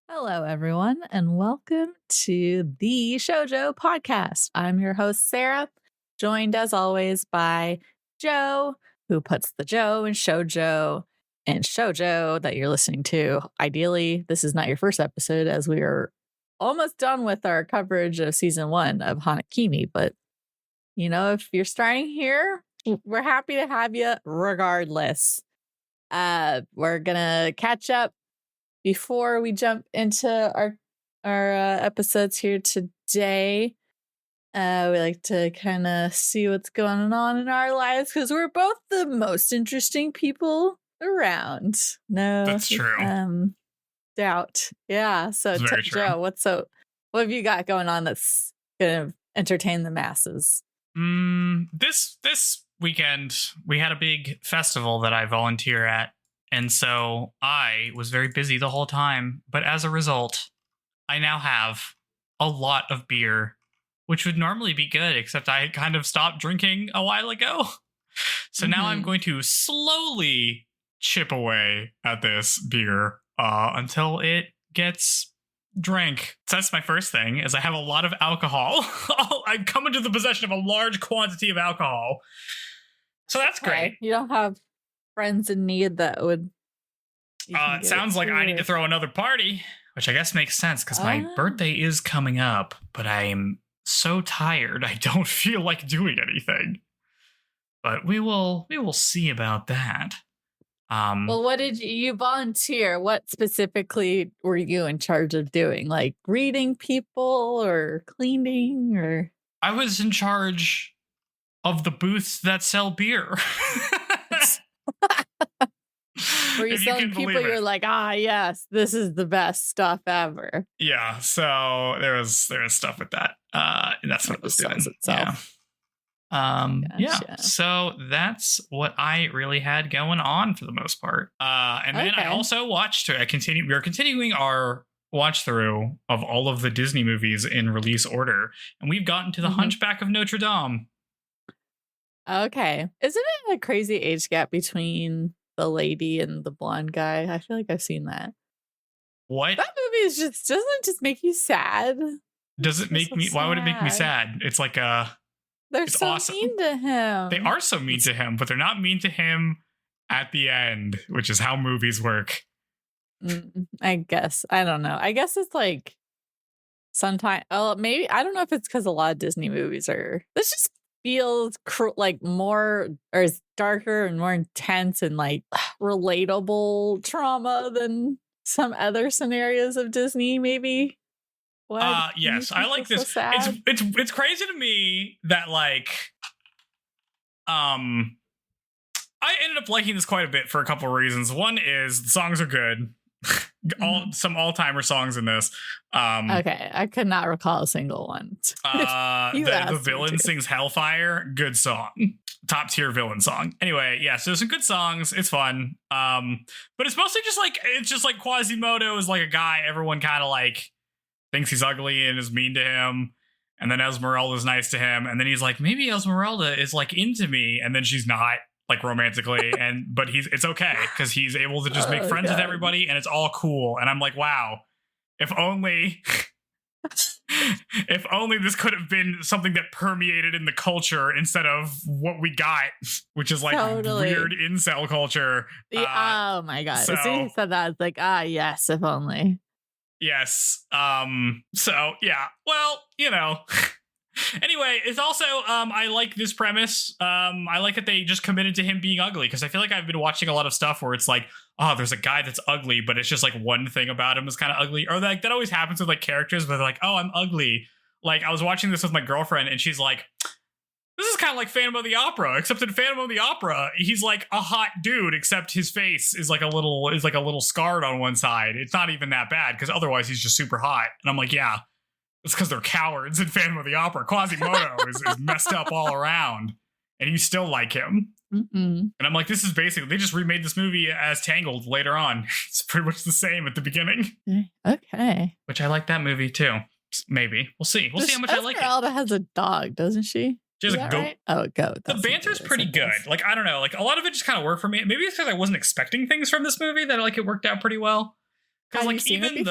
Hello, everyone, and welcome to the Shoujo podcast. I'm your host, Sarah, joined as always by Joe, who puts the Joe in Shoujo and Shoujo that you're listening to. Ideally, this is not your first episode, as we are almost done with our coverage of season 1 of Hana-Kimi. But, you know, if you're starting here, we're happy to have you regardless. We're going to catch up before we jump into our episodes here today. We like to kind of see what's going on in our lives because we're both the most interesting people around. No, that's true. Doubt. Yeah. So Joe, what have you got going on that's gonna entertain the masses? This weekend we had a big festival that I volunteer at. And so I was very busy the whole time, but as a result, I now have a lot of beer, which would normally be good, except I kind of stopped drinking a while ago. So now I'm going to slowly chip away at this beer until it gets drank. So that's my first thing, is I have a lot of alcohol. I've come into the possession of a large quantity of alcohol. So that's great. You don't have friends in need that would it sounds like I need to throw another party, which I guess makes sense because my birthday is coming up, but I'm so tired I don't feel like doing anything. But we will see about that. Well, what did you volunteer? What specifically were you in charge of doing? Like greeting people or cleaning, or? I was in charge of the booths that sell beer. Were you selling people you're like, yes, this is the best stuff ever? Yeah, so there was stuff with that. And that's what it was doing. Itself. Yeah. Yeah. So that's what I really had going on for the most part. And then I also watched. We are continuing our watch through of all of the Disney movies in release order, and we've gotten to the Hunchback of Notre Dame. Okay, isn't it a crazy age gap between the lady and the blonde guy? I feel like I've seen that. What? That movie is doesn't it just make you sad? Does it make me? Why would it make me sad? It's like they're so awesome. Mean to him. They are so mean to him, but they're not mean to him at the end, which is how movies work. I guess. I don't know. I guess it's like sometimes. Oh, maybe I don't know if it's because a lot of Disney movies are. This just feels like more or darker and more intense and like relatable trauma than some other scenarios of Disney, maybe. Yes, I like this. So it's crazy to me that like I ended up liking this quite a bit for a couple of reasons. One is the songs are good. Some all-timer songs in this. Okay, I could not recall a single one. The villain sings Hellfire. Good song. Top tier villain song. Anyway, yeah, so there's some good songs. It's fun. But it's mostly just like Quasimodo is like a guy everyone kind of like thinks he's ugly and is mean to him. And then Esmeralda's nice to him. And then he's like, maybe Esmeralda is like into me. And then she's not, like romantically. But it's okay because he's able to just make friends with everybody and it's all cool. And I'm like, wow, if only this could have been something that permeated in the culture instead of what we got, which is like weird incel culture. Oh my God. As soon as you said that, I was like, yes, if only. Yes. So yeah, well, you know, anyway, it's also, I like this premise. I like that they just committed to him being ugly because I feel like I've been watching a lot of stuff where it's like, oh, there's a guy that's ugly, but it's just like one thing about him is kind of ugly. Or like that always happens with like characters where they're like, oh, I'm ugly. Like I was watching this with my girlfriend and she's like, this is kind of like Phantom of the Opera, except in Phantom of the Opera, he's like a hot dude, except his face is like a little scarred on one side. It's not even that bad because otherwise he's just super hot. And I'm like, yeah, it's because they're cowards in Phantom of the Opera. Quasimodo is messed up all around, and you still like him. And I'm like, this is basically, they just remade this movie as Tangled later on. It's pretty much the same at the beginning. Okay. Which I like that movie too. maybe we'll see. We'll see how much I like it. Esmeralda has a dog, doesn't she? She has a goat. Right? Oh, a goat. The banter's pretty good. Like, I don't know. Like, a lot of it just kind of worked for me. Maybe it's because I wasn't expecting things from this movie that like it worked out pretty well. Because like even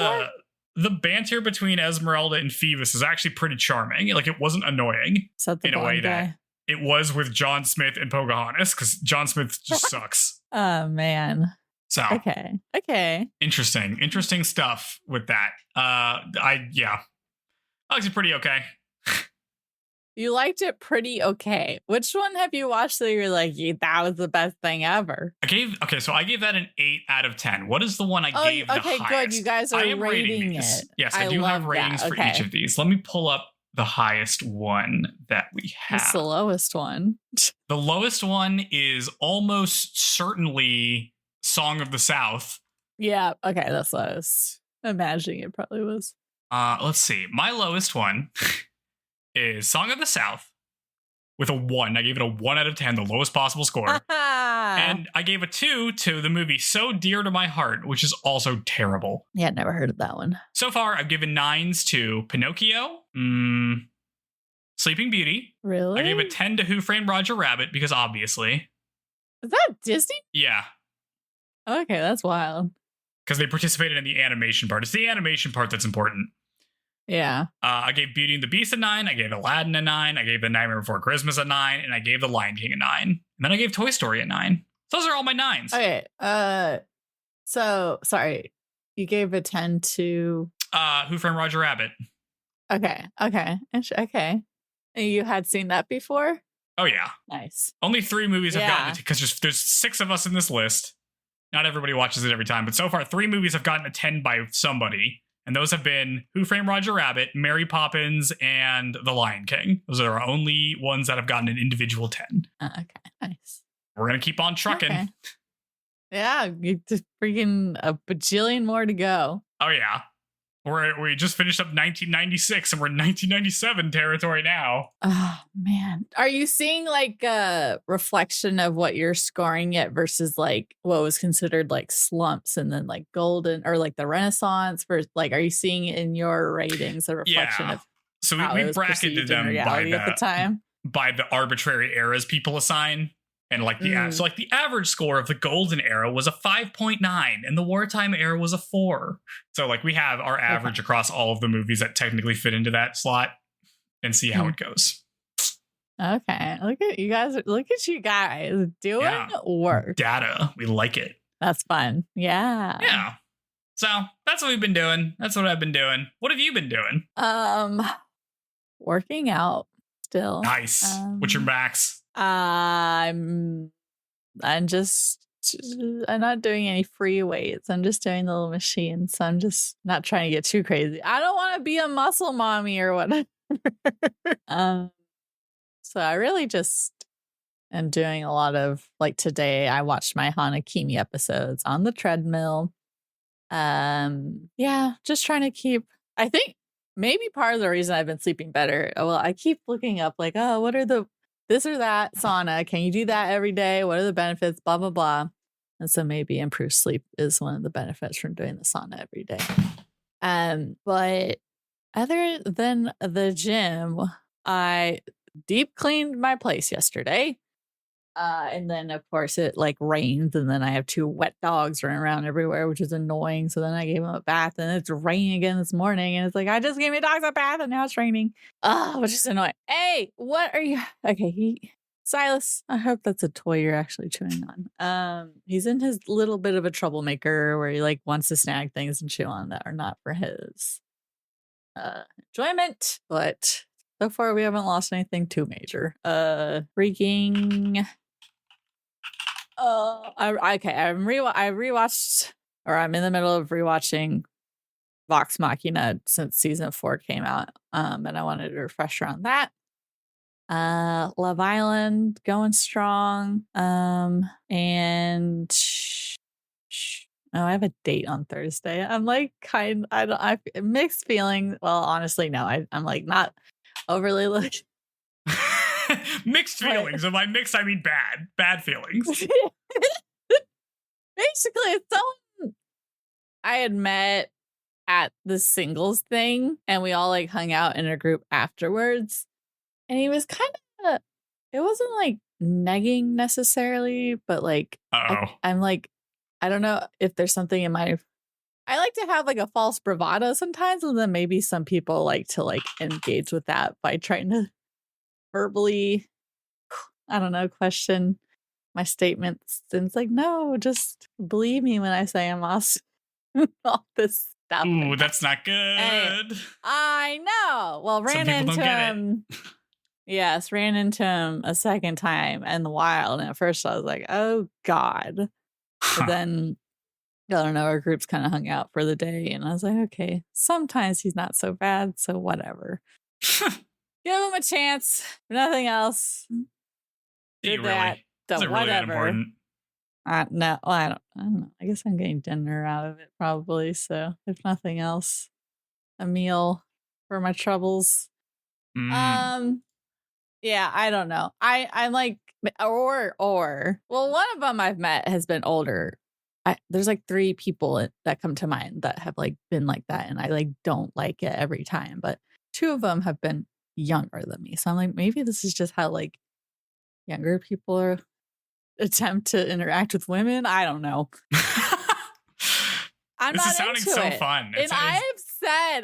the banter between Esmeralda and Phoebus is actually pretty charming. Like, it wasn't annoying in a way that it was with John Smith and Pocahontas, because John Smith just sucks. Oh man. So okay. Interesting stuff with that. I liked it pretty okay. You liked it pretty okay. Which one have you watched that you're like, yeah, that was the best thing ever? I gave that an 8 out of 10. What is the one I gave the highest? Okay, good. You guys are rating it. Yes, I do have ratings for each of these. Let me pull up the highest one that we have. What's the lowest one? The lowest one is almost certainly Song of the South. Yeah, okay, that's what I was imagining it probably was. Let's see. My lowest one is Song of the South with a 1. I gave it a 1 out of 10, the lowest possible score. And I gave a 2 to the movie So Dear to My Heart, which is also terrible. Yeah, never heard of that one. So far, I've given 9s to Pinocchio, Sleeping Beauty. Really? I gave a 10 to Who Framed Roger Rabbit, because obviously. Is that Disney? Yeah. Okay, that's wild. Because they participated in the animation part. It's the animation part that's important. Yeah. I gave Beauty and the Beast a 9. I gave Aladdin a 9. I gave The Nightmare Before Christmas a 9. And I gave The Lion King a 9. And then I gave Toy Story a 9. Those are all my 9s. Okay. So, sorry. You gave a 10 to... Who Framed Roger Rabbit. Okay. And you had seen that before? Oh, yeah. Nice. Only 3 movies have gotten it, because there's 6 of us in this list. Not everybody watches it every time. But so far, 3 movies have gotten a 10 by somebody. And those have been Who Framed Roger Rabbit, Mary Poppins, and The Lion King. Those are our only ones that have gotten an individual 10. Okay, nice. We're going to keep on trucking. Okay. Yeah, you just freaking a bajillion more to go. Oh, yeah. We just finished up 1996 and we're in 1997 territory now. Oh, man. Are you seeing like a reflection of what you're scoring it versus like what was considered like slumps and then like golden or like the Renaissance? Versus, like, are you seeing in your ratings a reflection of so how we bracketed them by the time? By the arbitrary eras people assign. And like so like the average score of the golden era was a 5.9 and the wartime era was a 4. So like we have our average across all of the movies that technically fit into that slot, and see how it goes. Okay. Look at you guys doing work. Data. We like it. That's fun. Yeah. Yeah. So that's what we've been doing. That's what I've been doing. What have you been doing? Working out still. Nice. What's your max? I'm not doing any free weights. I'm just doing the little machine. So I'm just not trying to get too crazy. I don't want to be a muscle mommy or whatever. So I really just am doing a lot of, like, today I watched my Hana-Kimi episodes on the treadmill. Just trying to keep, I think maybe part of the reason I've been sleeping better. Well, I keep looking up like, oh, what are the this or that sauna? Can you do that every day? What are the benefits? Blah, blah, blah. And so maybe improved sleep is one of the benefits from doing the sauna every day. But other than the gym, I deep cleaned my place yesterday. And then of course it like rains, and then I have 2 wet dogs running around everywhere, which is annoying. So then I gave them a bath, and it's raining again this morning, and it's like I just gave my dogs a bath and now it's raining. Which is annoying. Hey, what are you? Okay, Silas, I hope that's a toy you're actually chewing on. He's in his little bit of a troublemaker where he like wants to snag things and chew on that are not for his enjoyment, but so far we haven't lost anything too major. I rewatched, or I'm in the middle of rewatching Vox Machina since season 4 came out. And I wanted a refresher on that. Love Island going strong. I have a date on Thursday. I'm like I mixed feelings. Well, honestly, no. I'm like not overly looking. Mixed feelings. And by mixed, I mean bad feelings. Basically, it's someone I had met at the singles thing, and we all like hung out in a group afterwards. And he was kind of, it wasn't like negging necessarily, but like, I'm like, I don't know if there's something in my, I like to have like a false bravado sometimes, and then maybe some people like to like engage with that by trying to verbally, I don't know, question my statements. And it's like, no, just believe me when I say I'm awesome. All this stuff. Ooh, that's not good. Hey, I know. Well, ran into him. Yes, ran into him a second time in the wild. And at first I was like, oh God. But then, I don't know, our groups kind of hung out for the day. And I was like, okay, sometimes he's not so bad. So whatever. Give him a chance. Nothing else. Did that. So is it whatever. Really that important? No, I don't know. I guess I'm getting dinner out of it probably. So if nothing else, a meal for my troubles. Yeah, I don't know. I'm like, or well, one of them I've met has been older. There's like 3 people that come to mind that have like been like that, and I like don't like it every time. But 2 of them have been younger than me, so I'm like, maybe this is just how like younger people attempt to interact with women. I don't know. I'm this not is sounding into so it. fun.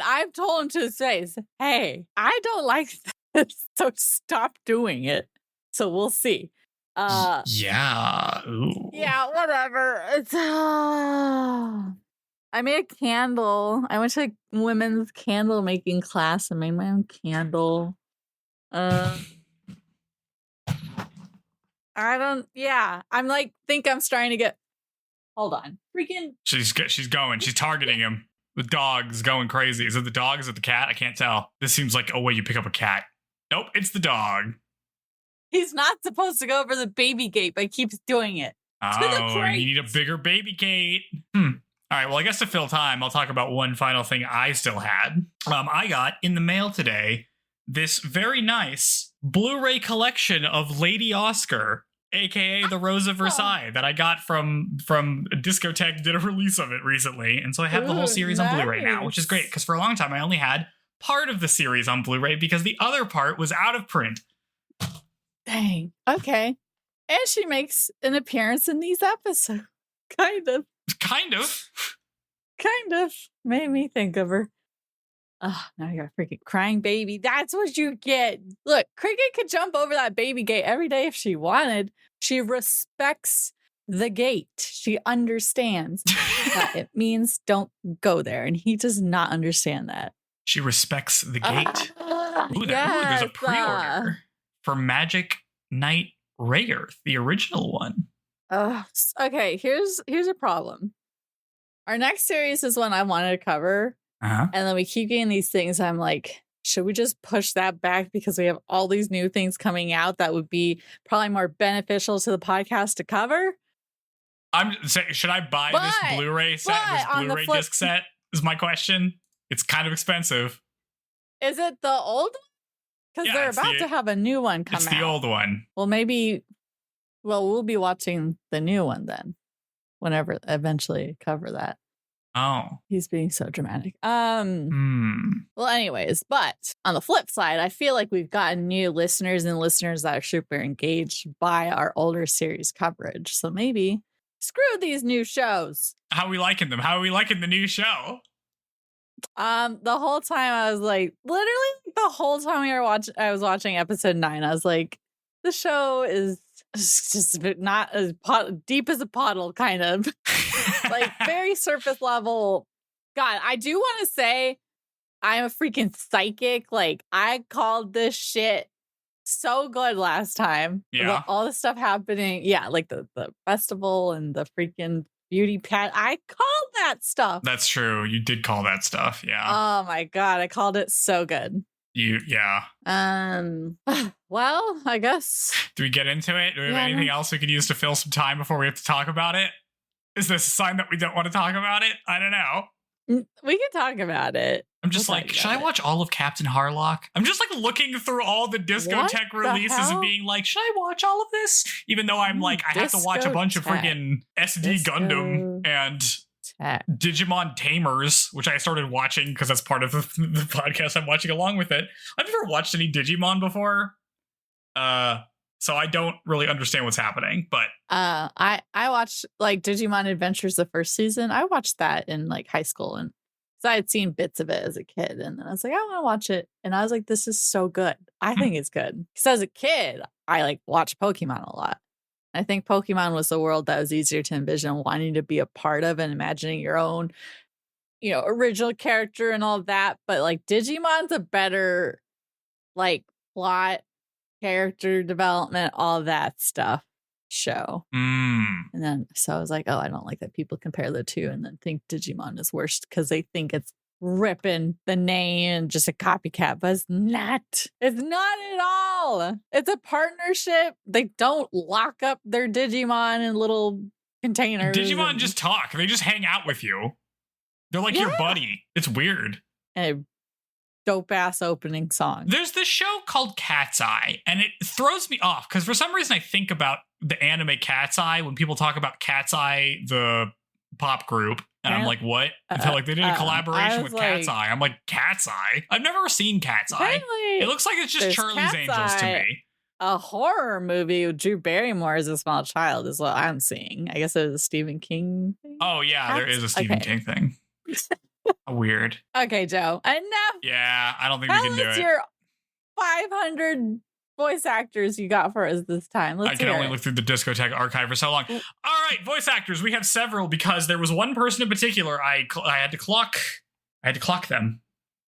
I've told him to his face, hey, I don't like this, so stop doing it. So we'll see. Yeah. Ooh. Yeah, whatever. It's I made a candle. I went to a women's candle making class and made my own candle. I'm like, I'm starting to get, hold on. Freaking. She's going. She's targeting him. The dog's going crazy. Is it the dog? Is it the cat? I can't tell. This seems like a way you pick up a cat. Nope, it's the dog. He's not supposed to go over the baby gate, but he keeps doing it. Oh, you need a bigger baby gate. All right, well, I guess to fill time, I'll talk about one final thing I still had. I got in the mail today this very nice Blu-ray collection of Lady Oscar, aka The Rose of Versailles, that I got from Discotheque. Did a release of it recently, and so I have the whole series on Blu-ray now, which is great, because for a long time I only had part of the series on Blu-ray because the other part was out of print. Dang. Okay. And she makes an appearance in these episodes. Kind of. Made me think of her. Oh, now I got a freaking crying baby. That's what you get. Look, Cricket could jump over that baby gate every day if she wanted. She respects the gate. She understands that it means don't go there. And he does not understand that. She respects the gate. There's a pre-order for Magic Knight Rayearth, the original one. Okay, here's a problem. Our next series is one I wanted to cover. And then we keep getting these things. I'm like, should we just push that back because we have all these new things coming out that would be probably more beneficial to the podcast to cover? I'm saying, should I buy this Blu-ray set, this Blu-ray disc set? Is my question. It's kind of expensive. Is it the old one? Because they're about to have a new one come out. It's the old one. Well, we'll be watching the new one then, whenever eventually cover that. Oh. He's being so dramatic. Well, anyways, but on the flip side, I feel like we've gotten new listeners and listeners that are super engaged by our older series coverage. So maybe screw these new shows. How are we liking them? How are we liking the new show? The whole time I was like, literally the whole time I was watching episode 9, I was like, the show is just not as deep as a puddle, kind of. Like very surface level. God, I do want to say I'm a freaking psychic. Like I called this shit so good last time. Yeah. All the stuff happening. Yeah, like the festival and the freaking beauty pad. I called that stuff. That's true. You did call that stuff. Yeah. Oh my God. I called it so good. Yeah. Well, I guess. Do we get into it? Do we have anything else we could use to fill some time before we have to talk about it? Is this a sign that we don't want to talk about it? I don't know. We can talk about it. I'm just like, should I watch all of Captain Harlock? I'm just like looking through all the Discotheque releases and being like, should I watch all of this? Even though I'm like, I have to watch a bunch of freaking SD Gundam and Digimon Tamers, which I started watching because that's part of the podcast I'm watching along with it. I've never watched any Digimon before. So I don't really understand what's happening, but I watched like Digimon Adventures the first season. I watched that in like high school, and so I had seen bits of it as a kid, and then I was like, I want to watch it, and I was like, this is so good. I think it's good because as a kid, I like watched Pokemon a lot. I think Pokemon was the world that was easier to envision wanting to be a part of and imagining your own, original character and all that. But like Digimon's a better like plot, character development, all that stuff show. And then so I was like, oh, I don't like that people compare the two and then think Digimon is worse because they think it's ripping the name and just a copycat, but it's not at all. It's a partnership. They don't lock up their Digimon in little containers. Digimon just talk. They just hang out with you. They're like your buddy. It's weird. And dope ass opening song. There's this show called Cat's Eye, and it throws me off because for some reason I think about the anime Cat's Eye when people talk about Cat's Eye, the pop group, and I'm like, what? They're like, they did a collaboration with Cat's Eye. I'm like, Cat's Eye? I've never seen Cat's Eye. It looks like it's just Charlie's Cat's Angels to me. A horror movie with Drew Barrymore as a small child is what I'm seeing. I guess it was a Stephen King thing. Oh, yeah, there is a Stephen King thing. Weird. Okay, Joe. Enough. Yeah, I don't think we can do it. Your 500 voice actors you got for us this time. I can only look through the Discotheque archive for so long. All right, voice actors. We have several because there was one person in particular I had to clock. I had to clock them.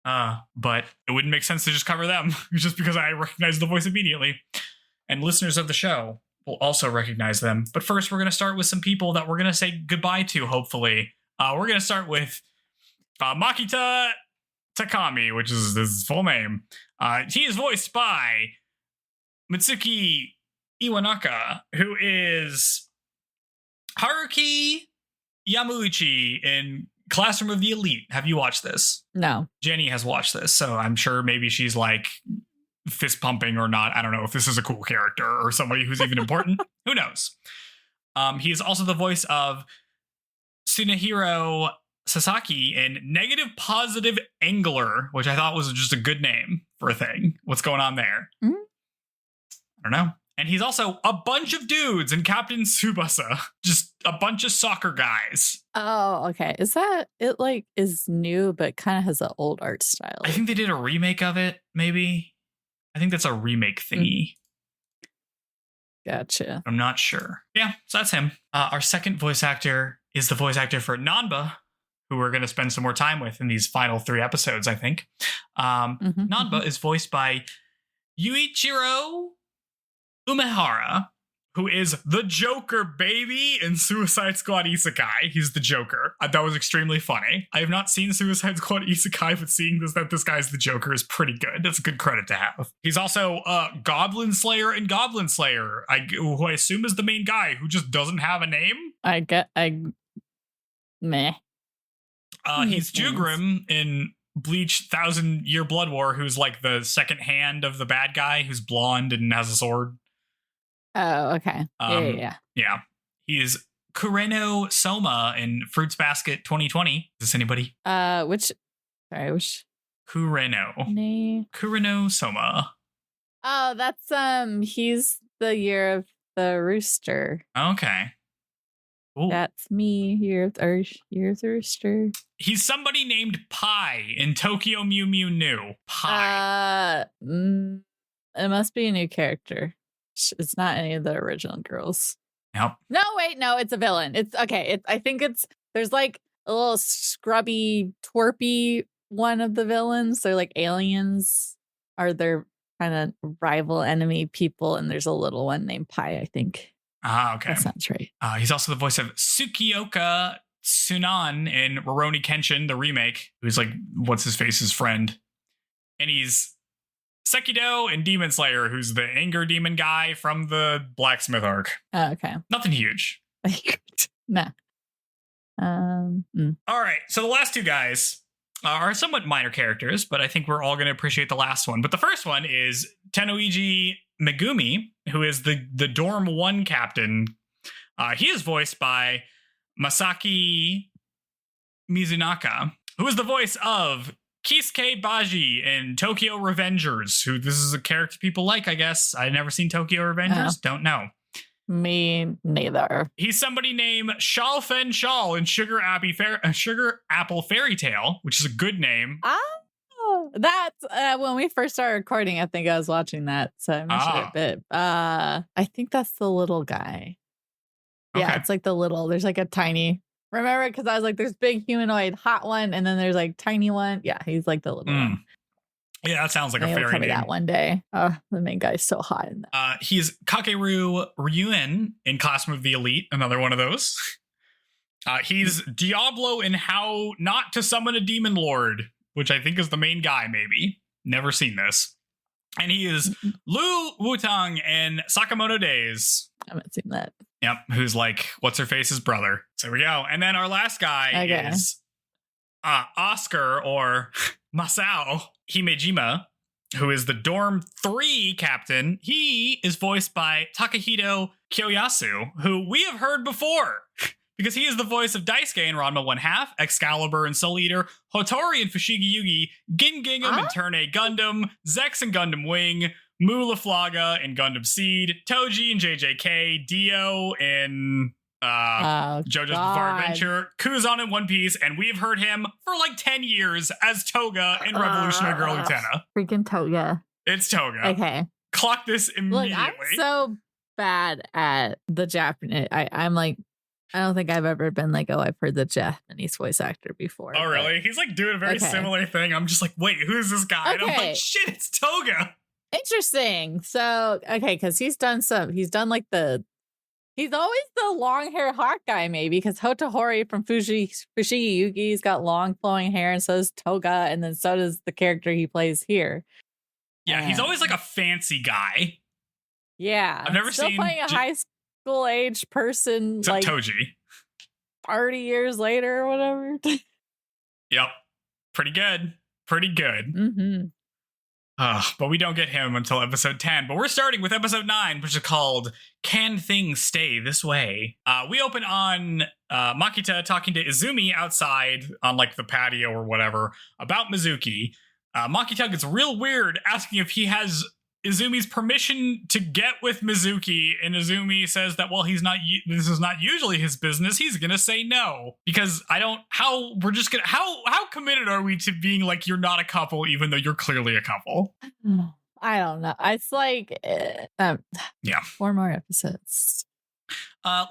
But it wouldn't make sense to just cover them just because I recognize the voice immediately. And listeners of the show will also recognize them. But first, we're going to start with some people that we're going to say goodbye to, hopefully. We're going to start with Makita Takami, which is his full name. He is voiced by Mitsuki Iwanaka, who is Haruki Yamauchi in Classroom of the Elite. Have you watched this? No. Jenny has watched this, so I'm sure maybe she's like fist pumping or not. I don't know if this is a cool character or somebody who's even important. Who knows? He is also the voice of Tsunehiro Sasaki in Negative Positive Angler, which I thought was just a good name for a thing. What's going on there? I don't know. And he's also a bunch of dudes in Captain Tsubasa. Just a bunch of soccer guys. Oh, okay. Is that it? Like is new, but kind of has an old art style. I think they did a remake of it. Maybe. I think that's a remake thingy. Gotcha. I'm not sure. Yeah, so that's him. Our second voice actor is the voice actor for Nanba, who we're going to spend some more time with in these final 3 episodes, I think. Nanba is voiced by Yuichiro Umehara, who is the Joker, baby, in Suicide Squad Isekai. He's the Joker. That was extremely funny. I have not seen Suicide Squad Isekai, but seeing that this guy's the Joker is pretty good. That's a good credit to have. He's also Goblin Slayer in Goblin Slayer, who I assume is the main guy who just doesn't have a name. Meh. He's Jugrim in Bleach 1,000-Year Blood War, who's like the second hand of the bad guy, who's blonde and has a sword. Oh, okay. Yeah. He is Kureno Soma in Fruits Basket 2020. Is this anybody? Which? Kureno. Name? Kureno Soma. Oh, that's he's the Year of the Rooster. Okay. Ooh. That's me, Year of the Rooster. He's somebody named Pi in Tokyo Mew Mew New. Pi. It must be a new character. It's not any of the original girls. Nope. No, wait, no, it's a villain. It's okay. I think there's like a little scrubby, twerpy one of the villains. They're like aliens, are their kind of rival enemy people, and there's a little one named Pi, I think. Okay. That sounds right. He's also the voice of Tsukioka Tsunan in Rurouni Kenshin, the remake, who's like, what's his face's friend. And he's Sekido in Demon Slayer, who's the anger demon guy from the Blacksmith arc. Oh, okay. Nothing huge. Nah. All right. So the last 2 guys are somewhat minor characters, but I think we're all going to appreciate the last one. But the first one is Tenoiji Megumi, who is the Dorm 1 captain. He is voiced by Masaki Mizunaka, who is the voice of Kisuke Baji in Tokyo Revengers, who this is a character people like, I guess. I've never seen Tokyo Revengers. Don't know. Me neither. He's somebody named Shal Fen Shal in Sugar Apple Fairy Tale, which is a good name. Oh, that's when we first started recording. I think I was watching that, so I mentioned it a bit. I think that's the little guy. Yeah, Okay. it's like the little. There's like a tiny. Remember, because I was like, there's big humanoid hot one, and then there's like tiny one. Yeah, he's like the little one. Yeah, that sounds like Maybe a fairy name. that one day. Oh, the main guy's so hot in that. He's Kakeru Ryuen in Classroom of the Elite, another one of those. He's Diablo in How Not to Summon a Demon Lord, which I think is the main guy, maybe. Never seen this. And he is Lu Wutang in Sakamoto Days. I haven't seen that. Yep, who's like, what's-her-face's brother. So there we go. And then our last guy is Oscar, or Masao Himejima, who is the Dorm 3 captain. He is voiced by Takahito Kyoyasu, who we have heard before, because he is the voice of Daisuke in Ranma 1/2, Excalibur and Soul Eater, Hotori and Fushigi Yugi, Gin Gingham and Turn A Gundam, Zex and Gundam Wing, Mu Laflaga and Gundam Seed, Toji and JJK, Dio in JoJo's Bizarre Adventure, Kuzan in One Piece, and we've heard him for like 10 years as Toga in Revolutionary Girl Utena. Freaking Toga. It's Toga. Okay. Clock this immediately. Look, I'm so bad at the Japanese. I'm like, I don't think I've ever been like, oh, I've heard the Japanese voice actor before. Oh, really? He's like doing a very similar thing. I'm just like, wait, who's this guy? And I'm like, shit, it's Toga. Interesting. So, okay, because he's done like he's always the long hair hot guy, maybe, because Hotohori from Fushigi Yugi's got long flowing hair, and so does Toga, and then so does the character he plays here. Yeah, he's always like a fancy guy. Yeah. I've never still seen playing a high school age person, except like Toji. 30 years later or whatever. Yep. Pretty good. Pretty good. Mm-hmm. But we don't get him until episode 10. But we're starting with episode 9, which is called Can Things Stay This Way? We open on Makita talking to Izumi outside on like the patio or whatever about Mizuki. Makita gets real weird, asking if he has Izumi's permission to get with Mizuki, and Izumi says that, well, this is not usually his business. He's gonna say no, because how committed are we to being like, you're not a couple even though you're clearly a couple? I don't know. It's like 4 more episodes.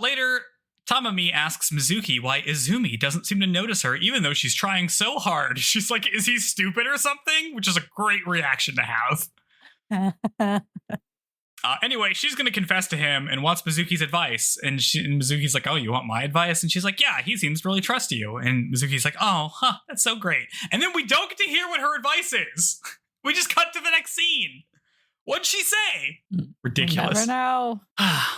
Later, Tamami asks Mizuki why Izumi doesn't seem to notice her even though she's trying so hard. She's like, is he stupid or something? Which is a great reaction to have. Anyway, she's going to confess to him and wants Mizuki's advice. And Mizuki's like, oh, you want my advice? And she's like, yeah, he seems to really trust you. And Mizuki's like, oh, that's so great. And then we don't get to hear what her advice is. We just cut to the next scene. What'd she say? Ridiculous. Never know.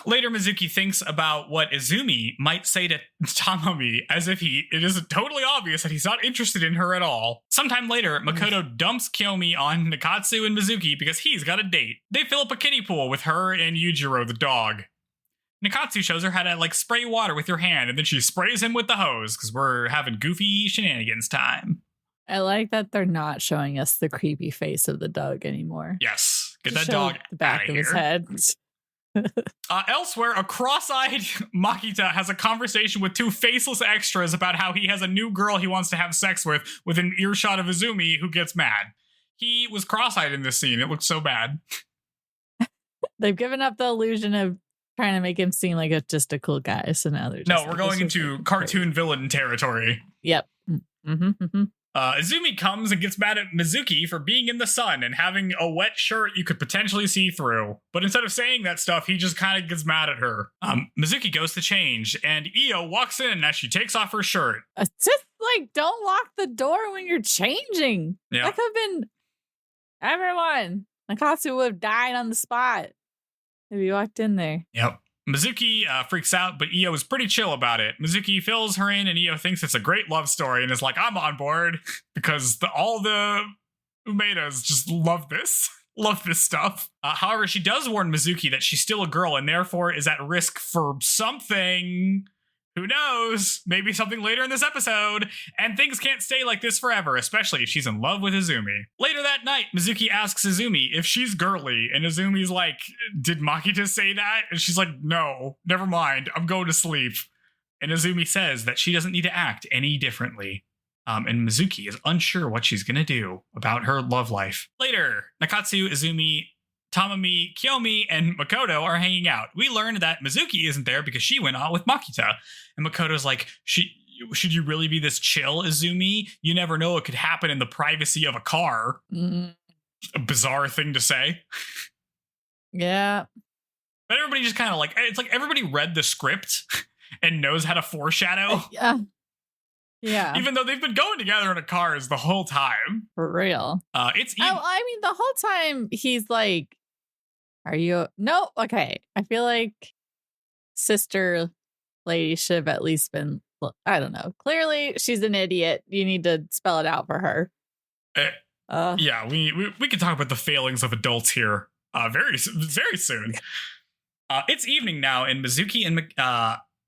Later, Mizuki thinks about what Izumi might say to Tamami, as if it is totally obvious that he's not interested in her at all. Sometime later, Makoto dumps Kiyomi on Nikatsu and Mizuki because he's got a date. They fill up a kiddie pool with her and Yujiro, the dog. Nikatsu shows her how to like spray water with your hand, and then she sprays him with the hose because we're having goofy shenanigans time. I like that they're not showing us the creepy face of the dog anymore. Yes. Get that dog the back of his head. Elsewhere, a cross-eyed Makita has a conversation with 2 faceless extras about how he has a new girl he wants to have sex with an earshot of Izumi, who gets mad. He was cross-eyed in this scene. It looked so bad. They've given up the illusion of trying to make him seem like just a cool guy. So now they're just we're going into cartoon villain territory. Yep. Mm-hmm, mm-hmm. Izumi comes and gets mad at Mizuki for being in the sun and having a wet shirt you could potentially see through. But instead of saying that stuff, he just kind of gets mad at her. Mizuki goes to change, and Io walks in as she takes off her shirt. Just like, don't lock the door when you're changing. Yeah. That could have been everyone. Nakatsu would have died on the spot if you walked in there. Yep. Mizuki freaks out, but Io is pretty chill about it. Mizuki fills her in, and Io thinks it's a great love story and is like, I'm on board, because all the Umedas just love this stuff. However, she does warn Mizuki that she's still a girl and therefore is at risk for something. Who knows? Maybe something later in this episode. And things can't stay like this forever, especially if she's in love with Izumi. Later that night, Mizuki asks Izumi if she's girly, and Izumi's like, did Makita say that? And she's like, no, never mind, I'm going to sleep. And Izumi says that she doesn't need to act any differently. And Mizuki is unsure what she's going to do about her love life. Later, Nakatsu, Izumi, Tamami, Kiyomi, and Makoto are hanging out. We learned that Mizuki isn't there because she went out with Makita. And Makoto's like, should you really be this chill, Izumi? You never know what could happen in the privacy of a car. A bizarre thing to say. Yeah. But everybody just kind of like, it's like everybody read the script and knows how to foreshadow. Yeah. Yeah. Even though they've been going together in a cars the whole time. For real. It's I mean, the whole time he's like, are you? No. Okay. I feel like sister lady should have at least been, I don't know. Clearly she's an idiot. You need to spell it out for her. Yeah, we can talk about the failings of adults here very soon. It's evening now, and Mizuki and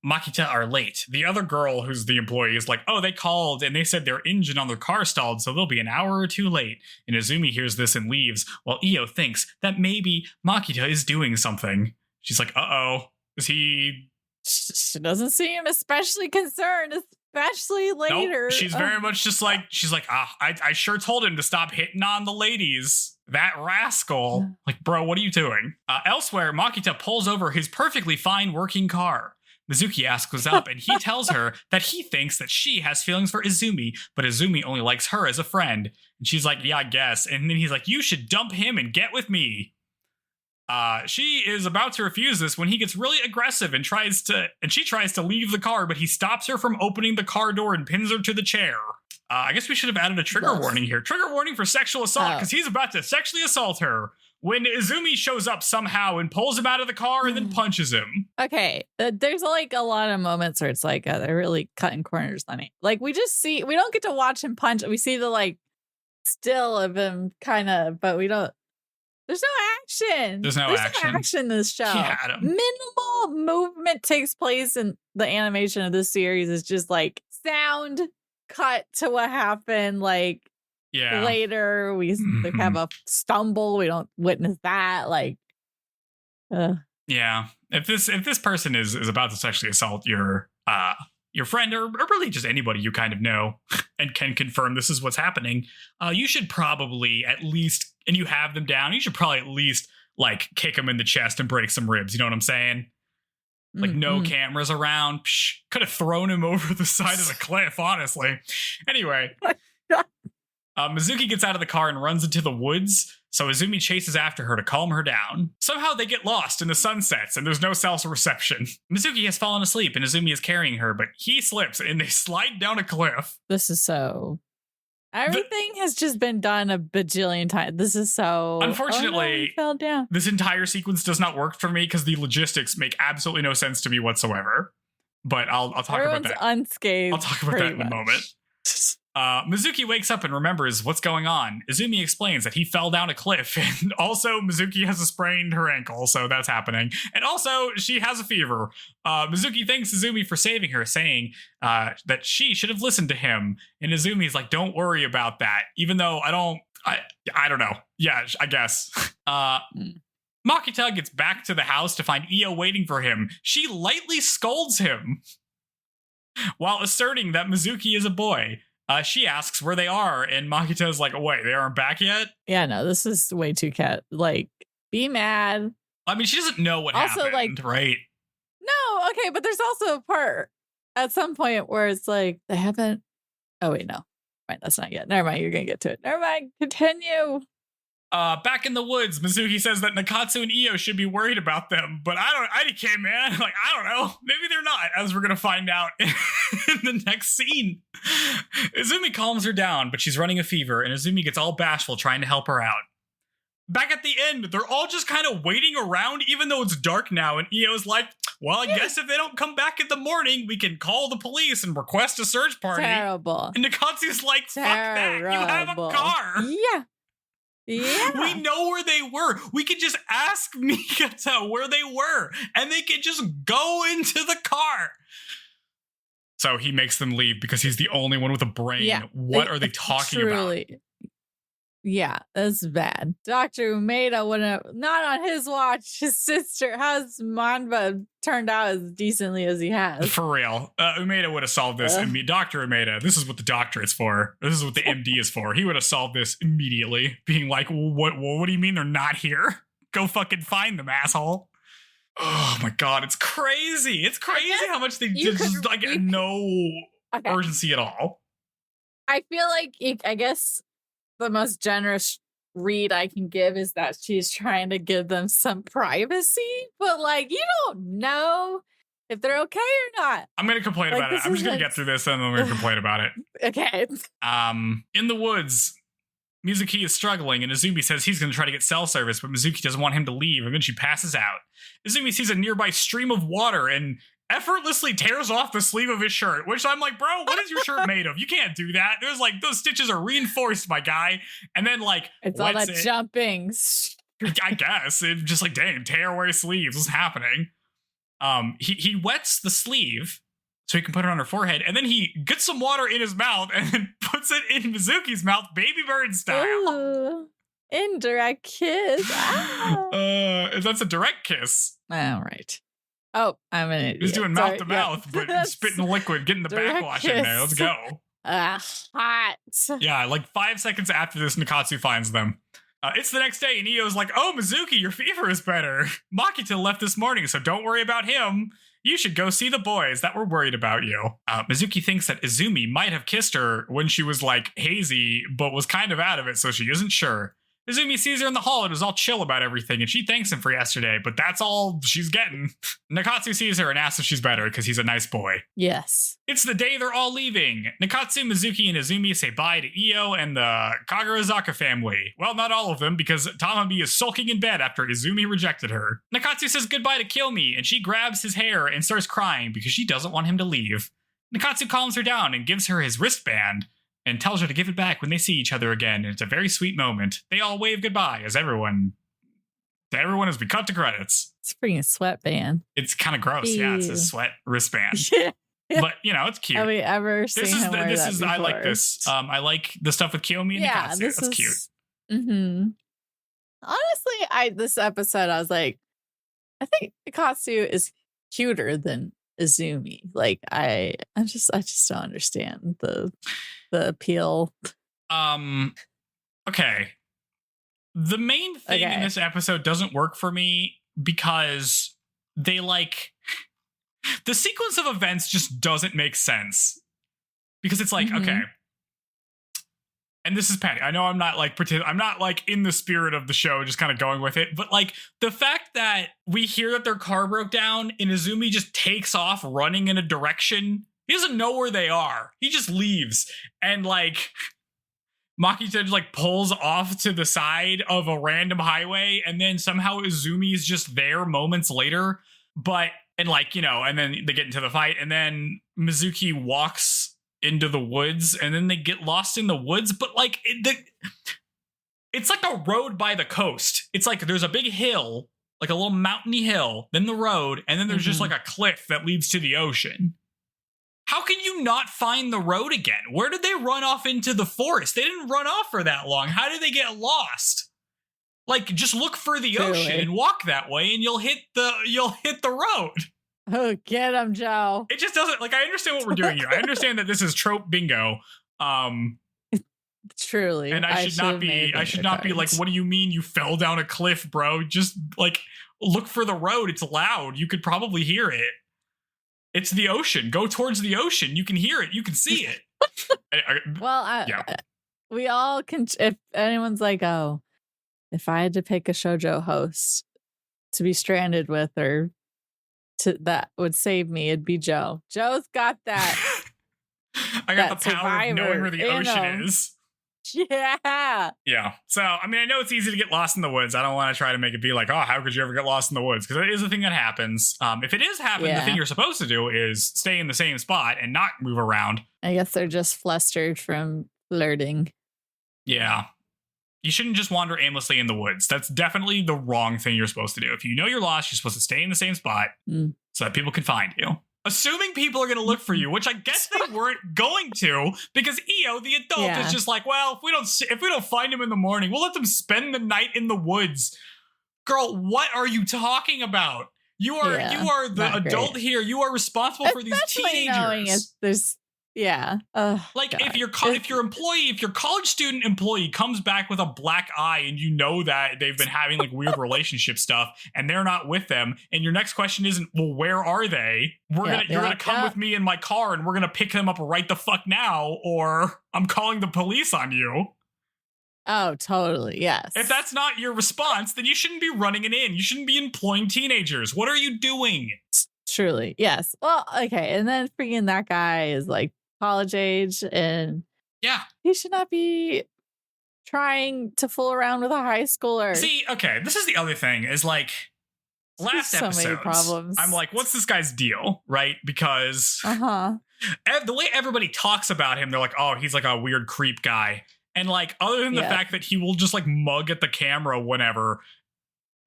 Makita are late. The other girl, who's the employee, is like, oh, they called and they said their engine on their car stalled, so they'll be an hour or two late. And Izumi hears this and leaves, while Io thinks that maybe Makita is doing something. She's like, uh-oh, is he... She doesn't seem especially concerned, especially later. Nope, she's very much just like, she's like, I sure told him to stop hitting on the ladies. That rascal. Like, bro, what are you doing? Elsewhere, Makita pulls over his perfectly fine working car. Mizuki asks what's up, and he tells her that he thinks that she has feelings for Izumi, but Izumi only likes her as a friend. And she's like, yeah, I guess. And then he's like, you should dump him and get with me. She is about to refuse this when he gets really aggressive and she tries to leave the car, but he stops her from opening the car door and pins her to the chair. I guess we should have added a trigger warning here. Trigger warning for sexual assault, because he's about to sexually assault her when Izumi shows up somehow and pulls him out of the car and then punches him. Okay, there's like a lot of moments where it's like they're really cutting corners on it. Like we don't get to watch him punch. We see the like still of him kind of, but we don't. There's no action. There's no action in this show. Minimal movement takes place in the animation of this series. Is just like sound cut to what happened. Like later we have a stumble. We don't witness that. Like, yeah. If this person is about to sexually assault your friend or really just anybody you kind of know and can confirm this is what's happening, you should probably at least, and you have them down, you should probably at least like kick them in the chest and break some ribs. You know what I'm saying? Like no cameras around. Could have thrown him over the side of the cliff, honestly. Anyway, Mizuki gets out of the car and runs into the woods. So Izumi chases after her to calm her down. Somehow they get lost and the sun sets and there's no cell reception. Mizuki has fallen asleep and Izumi is carrying her, but he slips and they slide down a cliff. This is so... Everything has just been done a bajillion times. This is so... Unfortunately, he fell down. This entire sequence does not work for me because the logistics make absolutely no sense to me whatsoever. But I'll talk about that. Unscathed. I'll talk about that in a moment. Mizuki wakes up and remembers what's going on. Izumi explains that he fell down a cliff, and also Mizuki has sprained her ankle, so that's happening. And also, she has a fever. Mizuki thanks Izumi for saving her, saying that she should have listened to him. And Izumi's like, don't worry about that, even though I don't know. Yeah, I guess. Makita gets back to the house to find Io waiting for him. She lightly scolds him while asserting that Mizuki is a boy. She asks where they are, and Makita's like, oh, wait, they aren't back yet? Yeah, no, this is way too like, be mad. I mean, she doesn't know what happened, like, right? No, okay, but there's also a part at some point where it's like, they haven't... Oh, wait, no. Right, that's not yet. Never mind, you're going to get to it. Never mind, continue. Back in the woods, Mizuki says that Nakatsu and Io should be worried about them, but IDK, man, like, I don't know. Maybe they're not, as we're going to find out in the next scene. Izumi calms her down, but she's running a fever, and Izumi gets all bashful trying to help her out. Back at the end, they're all just kind of waiting around, even though it's dark now, and Io's like, well, I guess if they don't come back in the morning, we can call the police and request a search party. Terrible. And Nakatsu's like, fuck that, you have a car. Yeah. Yeah. We know where they were. We could just ask Mikata where they were, and they could just go into the car. So he makes them leave because he's the only one with a brain. Yeah, What are they talking about? Yeah, that's bad. Dr. Umeda would have, not on his watch. His sister, how's Nanba turned out as decently as he has? For real. Umeda would have solved this. Dr. Umeda, this is what the doctorate's for. This is what the MD is for. He would have solved this immediately, being like, what do you mean they're not here? Go fucking find them, asshole. Oh my god, it's crazy. It's crazy how much they just no urgency at all. I feel like, I guess the most generous read I can give is that she's trying to give them some privacy, but like, you don't know if they're okay or not. I'm going to complain about it. I'm just going to get through this and then we're going to complain about it. Okay. In the woods, Mizuki is struggling, and Izumi says he's going to try to get cell service, but Mizuki doesn't want him to leave, and then she passes out. Izumi sees a nearby stream of water and effortlessly tears off the sleeve of his shirt, which I'm like, bro, what is your shirt made of? You can't do that. There's like, those stitches are reinforced, my guy. And then like, it's all that jumping. I guess it just like, damn, tear away sleeves. What's happening? He wets the sleeve so he can put it on her forehead, and then he gets some water in his mouth and then puts it in Mizuki's mouth, baby bird style. Ooh, indirect kiss. That's a direct kiss. All right. Oh, I'm an idiot. He's doing mouth to mouth, but spitting liquid, getting the backwash in there. Let's go. Hot. Yeah, like 5 seconds after this, Nikatsu finds them. It's the next day, and Io's like, oh, Mizuki, your fever is better. Makita left this morning, so don't worry about him. You should go see the boys that were worried about you. Mizuki thinks that Izumi might have kissed her when she was like hazy, but was kind of out of it, so she isn't sure. Izumi sees her in the hall and is all chill about everything, and she thanks him for yesterday, but that's all she's getting. Nikatsu sees her and asks if she's better because he's a nice boy. Yes. It's the day they're all leaving. Nikatsu, Mizuki, and Izumi say bye to Io and the Kagarazaka family. Well, not all of them, because Tamami is sulking in bed after Izumi rejected her. Nikatsu says goodbye to Kiyomi, and she grabs his hair and starts crying because she doesn't want him to leave. Nikatsu calms her down and gives her his wristband, and tells her to give it back when they see each other again. And it's a very sweet moment. They all wave goodbye as everyone as we cut to credits. It's a freaking sweatband. It's kind of gross. Yeah, it's a sweat wristband. But, it's cute. Have we ever seen him wear that before? I like this. I like the stuff with Kiyomi and Nikatsu. That's cute. Mm-hmm. Honestly, this episode, I was like, I think Nikatsu is cuter than Izumi. Like, I just don't understand the appeal. Okay. The main thing in this episode doesn't work for me because they the sequence of events just doesn't make sense. Because it's like, okay. And this is petty. I know I'm not I'm not in the spirit of the show, just kind of going with it. But the fact that we hear that their car broke down and Izumi just takes off running in a direction. He doesn't know where they are. He just leaves. And Makita just pulls off to the side of a random highway. And then somehow Izumi is just there moments later. And then they get into the fight. And then Mizuki walks into the woods. And then they get lost in the woods. But it's like a road by the coast. It's like there's a big hill, like a little mountainy hill, then the road. And then there's just a cliff that leads to the ocean. How can you not find the road again? Where did they run off into the forest? They didn't run off for that long. How did they get lost? Just look for the ocean and walk that way, and you'll hit the road. Oh, get him, Joe. It just doesn't. I understand what we're doing here. I understand that this is trope bingo. Truly, and I should not be like, what do you mean you fell down a cliff, bro? Just look for the road. It's loud. You could probably hear it. It's the ocean. Go towards the ocean. You can hear it. You can see it. We all can. If anyone's like, oh, if I had to pick a shoujo host to be stranded with or that would save me, it'd be Joe. Joe's got that. I got the power of knowing where the ocean is. Yeah. Yeah. So, I know it's easy to get lost in the woods. I don't want to try to make it be like, oh, how could you ever get lost in the woods? Because it is a thing that happens. If it is happening, the thing you're supposed to do is stay in the same spot and not move around. I guess they're just flustered from flirting. Yeah. You shouldn't just wander aimlessly in the woods. That's definitely the wrong thing you're supposed to do. If you know you're lost, you're supposed to stay in the same spot so that people can find you. assuming people are going to look for you, which I guess they weren't going to, because Io, the adult, is just like, well, if we don't find him in the morning, we'll let them spend the night in the woods. Girl, what are you talking about? You are the adult here. You are responsible for these teenagers. Like if your college student employee comes back with a black eye and you know that they've been having like weird relationship stuff and they're not with them, and your next question isn't, well, where are they? You're gonna come with me in my car and we're gonna pick them up right the fuck now, or I'm calling the police on you. Oh, totally. Yes. If that's not your response, then you shouldn't be running it in. You shouldn't be employing teenagers. What are you doing? Truly. Yes. Well, okay. And then freaking that guy is like college age, and he should not be trying to fool around with a high schooler. See, okay, this is the other thing, is like last episodes, I'm like, what's this guy's deal, right? Because the way everybody talks about him, they're like, oh, he's like a weird creep guy. And like, other than the fact that he will just like mug at the camera whenever,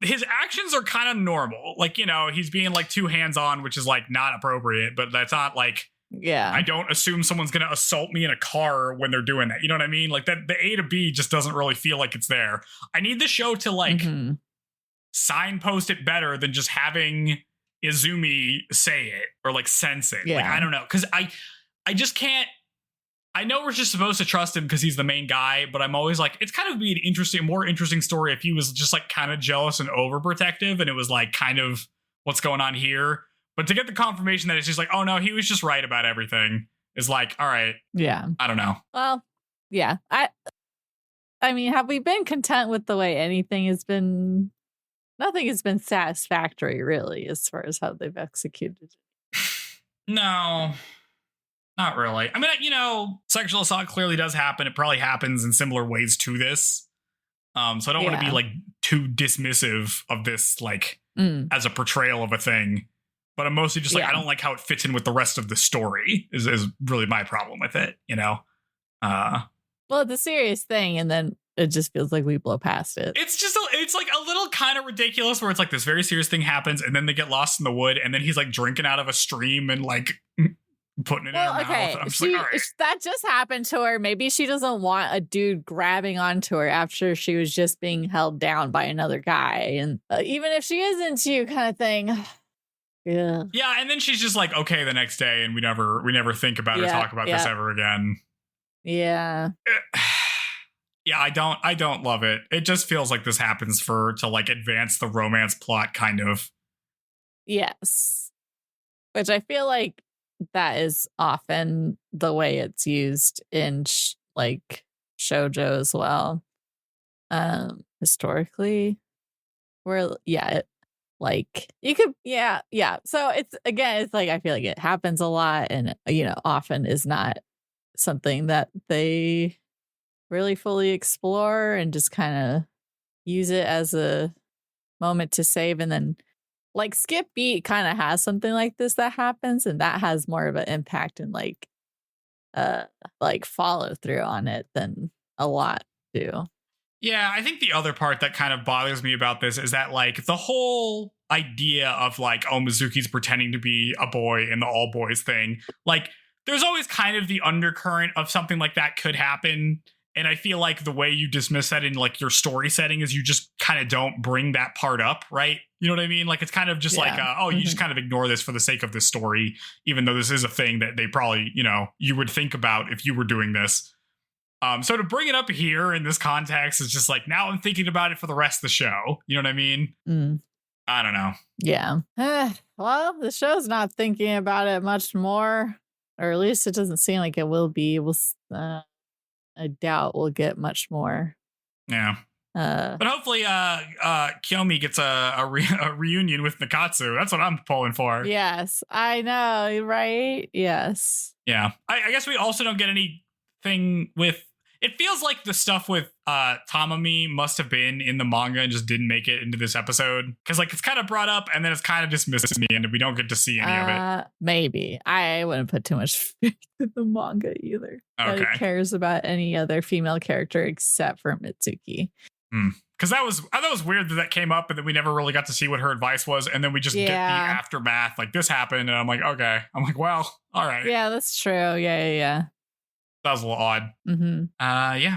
his actions are kind of normal. Like, you know, he's being like too hands-on, which is like not appropriate, but that's not like, I don't assume someone's going to assault me in a car when they're doing that. You know what I mean? Like that, the A to B just doesn't really feel like it's there. I need the show to like signpost it better than just having Izumi say it or like sense it. Like, I don't know. Cause I just can't. I know we're just supposed to trust him because he's the main guy, but I'm always like, it's kind of be an more interesting story if he was just like kind of jealous and overprotective, and it was like kind of what's going on here. But to get the confirmation that it's just like, oh no, he was just right about everything, is like, all right. Yeah. I don't know. Well, yeah. I mean, have we been content with the way anything has been? Nothing has been satisfactory, really, as far as how they've executed. No. Not really. I mean, you know, sexual assault clearly does happen. It probably happens in similar ways to this. So I don't want to be like too dismissive of this, like as a portrayal of a thing. But I'm mostly just like, I don't like how it fits in with the rest of the story is really my problem with it, you know? Well, it's a serious thing, and then it just feels like we blow past it. It's like a little kind of ridiculous where it's like this very serious thing happens and then they get lost in the wood and then he's like drinking out of a stream and like putting it in her mouth. I'm just like, all right. That just happened to her. Maybe she doesn't want a dude grabbing onto her after she was just being held down by another guy. And even if she is into you kind of thing. Yeah. Yeah. And then she's just like, okay, the next day. And we never think about or talk about this ever again. Yeah. Yeah. I don't love it. It just feels like this happens to like advance the romance plot kind of. Yes. Which I feel like that is often the way it's used in like shoujo as well. Historically, where like you could so it's like I feel like it happens a lot, and you know, often is not something that they really fully explore and just kind of use it as a moment to save. And then like Skip Beat kind of has something like this that happens, and that has more of an impact and like follow through on it than a lot do. Yeah, I think the other part that kind of bothers me about this is that like the whole idea of like, oh, Mizuki's pretending to be a boy in the all boys thing, like there's always kind of the undercurrent of something like that could happen. And I feel like the way you dismiss that in like your story setting is you just kind of don't bring that part up, right? You know what I mean? Like it's kind of just like, you just kind of ignore this for the sake of this story, even though this is a thing that they probably, you know, you would think about if you were doing this. So to bring it up here in this context is just like, now I'm thinking about it for the rest of the show. You know what I mean? I don't know. Yeah. Well, the show's not thinking about it much more, or at least it doesn't seem like it will be. I doubt we'll get much more. Yeah. But hopefully Kiyomi gets a reunion with Nikatsu. That's what I'm pulling for. Yes, I know, right? Yes. Yeah. I guess we also don't get anything with... It feels like the stuff with Tamami must have been in the manga and just didn't make it into this episode. Because like it's kind of brought up and then it's kind of dismissed in the end and we don't get to see any of it. Maybe. I wouldn't put too much faith in the manga either. Okay. That it cares about any other female character except for Mitsuki. Because I thought it was weird that came up and then we never really got to see what her advice was. And then we just get the aftermath. Like, this happened. And I'm like, okay. I'm like, well, all right. Yeah, that's true. Yeah. That was a little odd. Mm-hmm. Yeah.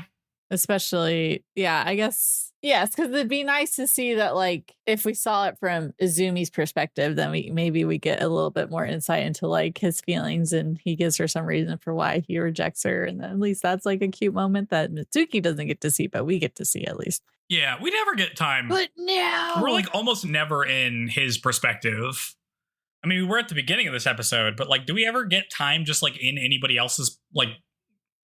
Especially, I guess, yes, because it'd be nice to see that, like, if we saw it from Izumi's perspective, then we get a little bit more insight into, like, his feelings, and he gives her some reason for why he rejects her, and then at least that's, like, a cute moment that Mitsuki doesn't get to see, but we get to see at least. Yeah, we never get time. But no! We're, like, almost never in his perspective. I mean, we're at the beginning of this episode, but, like, do we ever get time just, like, in anybody else's, like,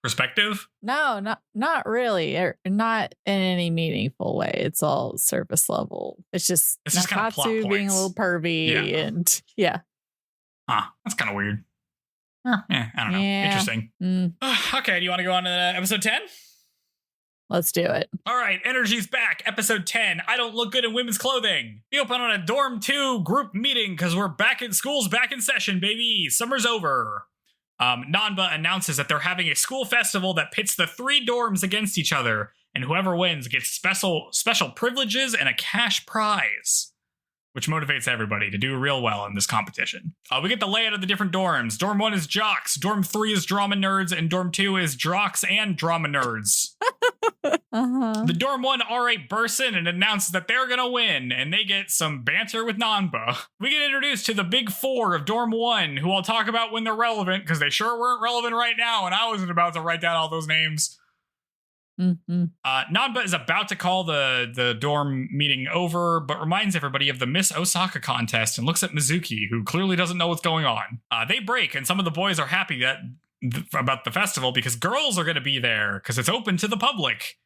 perspective? No, not really, or not in any meaningful way. It's all surface level. It's just kind of plot points. being a little pervy, and that's kind of weird. I don't know. Interesting. Okay, do you want to go on to episode 10? Let's do it. All right, energy's back. Episode 10, I don't look good in women's clothing. We open on a Dorm 2 group meeting because we're back in school's back in session, baby. Summer's over. Nanba announces that they're having a school festival that pits the 3 dorms against each other, and whoever wins gets special privileges and a cash prize, which motivates everybody to do real well in this competition. We get the layout of the different dorms. Dorm 1 is jocks, Dorm 3 is drama nerds, and Dorm 2 is jocks and drama nerds. The Dorm 1 RA bursts in and announces that they're gonna win, and they get some banter with Nanba. We get introduced to the big 4 of Dorm 1, who I'll talk about when they're relevant, because they sure weren't relevant right now, and I wasn't about to write down all those names. Nanba is about to call the dorm meeting over, but reminds everybody of the Miss Osaka contest and looks at Mizuki, who clearly doesn't know what's going on. They break, and some of the boys are happy about the festival because girls are going to be there because it's open to the public.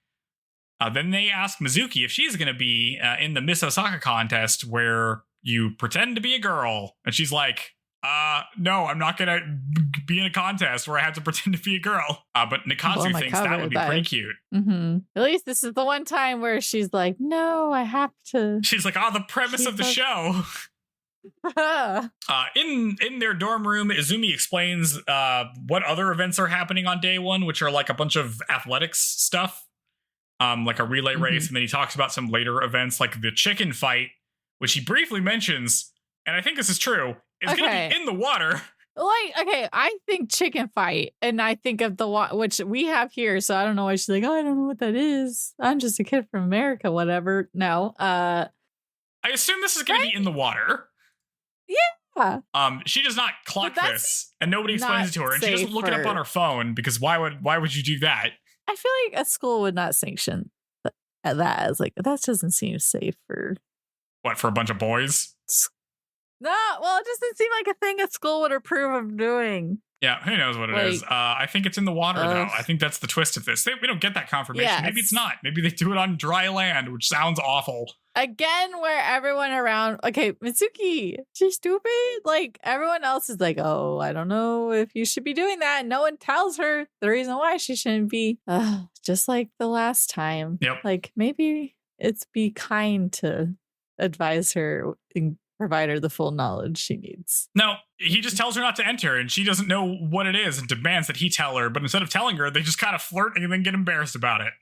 Then they ask Mizuki if she's going to be in the Miss Osaka contest where you pretend to be a girl, and she's like, no, I'm not gonna be in a contest where I have to pretend to be a girl. But Nikatsu thinks that would be pretty cute. At least this is the one time where she's like, no, I have to. She's like, the premise of the show. In their dorm room, Izumi explains what other events are happening on day 1, which are like a bunch of athletics stuff, like a relay race, and then he talks about some later events like the chicken fight, which he briefly mentions, and I think this is true. It's going to be in the water. Like, okay, I think chicken fight, and I think of the one, which we have here, so I don't know why she's like, I don't know what that is. I'm just a kid from America, whatever. No. I assume this is going to be in the water. Yeah. She does not clock this, and nobody explains it to her, and she doesn't look it up on her phone, because why would you do that? I feel like a school would not sanction that as, like, that doesn't seem safe for... What, for a bunch of boys? No, well, it doesn't seem like a thing a school would approve of doing. Yeah, who knows what it is. I think it's in the water, though. I think that's the twist of this. We don't get that confirmation. Yes. Maybe it's not. Maybe they do it on dry land, which sounds awful. Again, where everyone around... Okay, Mitsuki, she's stupid. Like, everyone else is like, oh, I don't know if you should be doing that. And no one tells her the reason why she shouldn't be. Just like the last time. Yep. Like, maybe it's be kind to advise her and provide her the full knowledge she needs. No, he just tells her not to enter, and she doesn't know what it is and demands that he tell her. But instead of telling her, they just kind of flirt and then get embarrassed about it.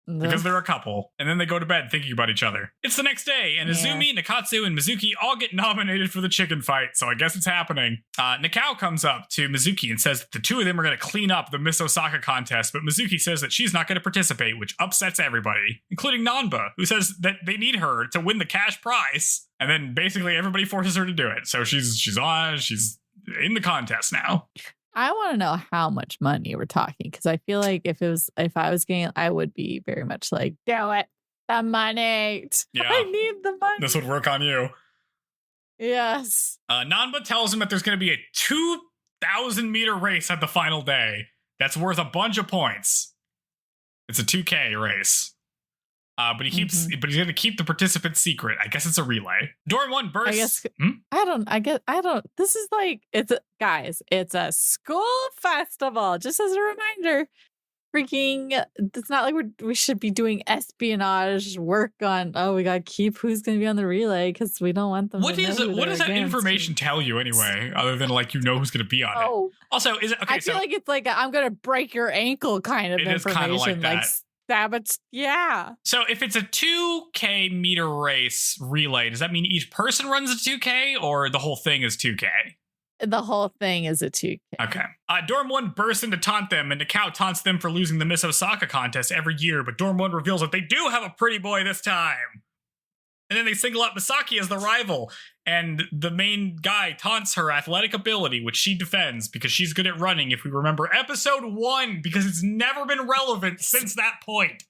Because they're a couple, and then they go to bed thinking about each other. It's the next day, and Izumi, Nikatsu, and Mizuki all get nominated for the chicken fight, so I guess it's happening. Nikao comes up to Mizuki and says that the 2 of them are going to clean up the Miss Osaka contest, but Mizuki says that she's not going to participate, which upsets everybody, including Nanba, who says that they need her to win the cash prize, and then basically everybody forces her to do it. So she's in the contest now. I want to know how much money we're talking, because I feel like if I was getting, I would be very much like, do it, the money. Yeah, I need the money. This would work on you. Yes. Nanba tells him that there's going to be a 2,000-meter race at the final day. That's worth a bunch of points. It's a 2K race. But he's going to keep the participants secret. I guess it's a relay. Dorm 1 bursts. I guess, this is like, it's a school festival. Just as a reminder, it's not like we should be doing espionage work on, we got to keep who's going to be on the relay because we don't want them what does that information tell you anyway, other than like, who's going to be on it? Also, is it, okay, I feel like it's like, I'm going to break your ankle kind of information. It is kind of like that. Yeah. So if it's a 2K meter race relay, does that mean each person runs a 2K or the whole thing is 2K? The whole thing is a 2K. Okay. Dorm 1 bursts in to taunt them, and Nikao taunts them for losing the Miss Osaka contest every year, but Dorm 1 reveals that they do have a pretty boy this time. And then they single out Misaki as the rival, and the main guy taunts her athletic ability, which she defends because she's good at running, if we remember episode 1, because it's never been relevant since that point.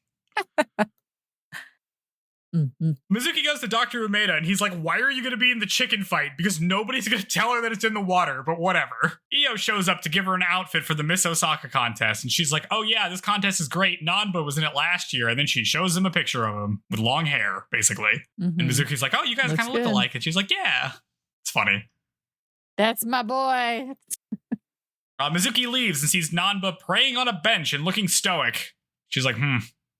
Mm-hmm. Mizuki goes to Dr. Umeda, and he's like, why are you going to be in the chicken fight? Because nobody's going to tell her that it's in the water, but whatever. Io shows up to give her an outfit for the Miss Osaka contest, and she's like, oh yeah, this contest is great. Nanba was in it last year, and then she shows him a picture of him with long hair, basically. Mm-hmm. And Mizuki's like, oh, you guys kind of look alike. And she's like, yeah. It's funny. That's my boy. Mizuki leaves and sees Nanba praying on a bench and looking stoic. She's like,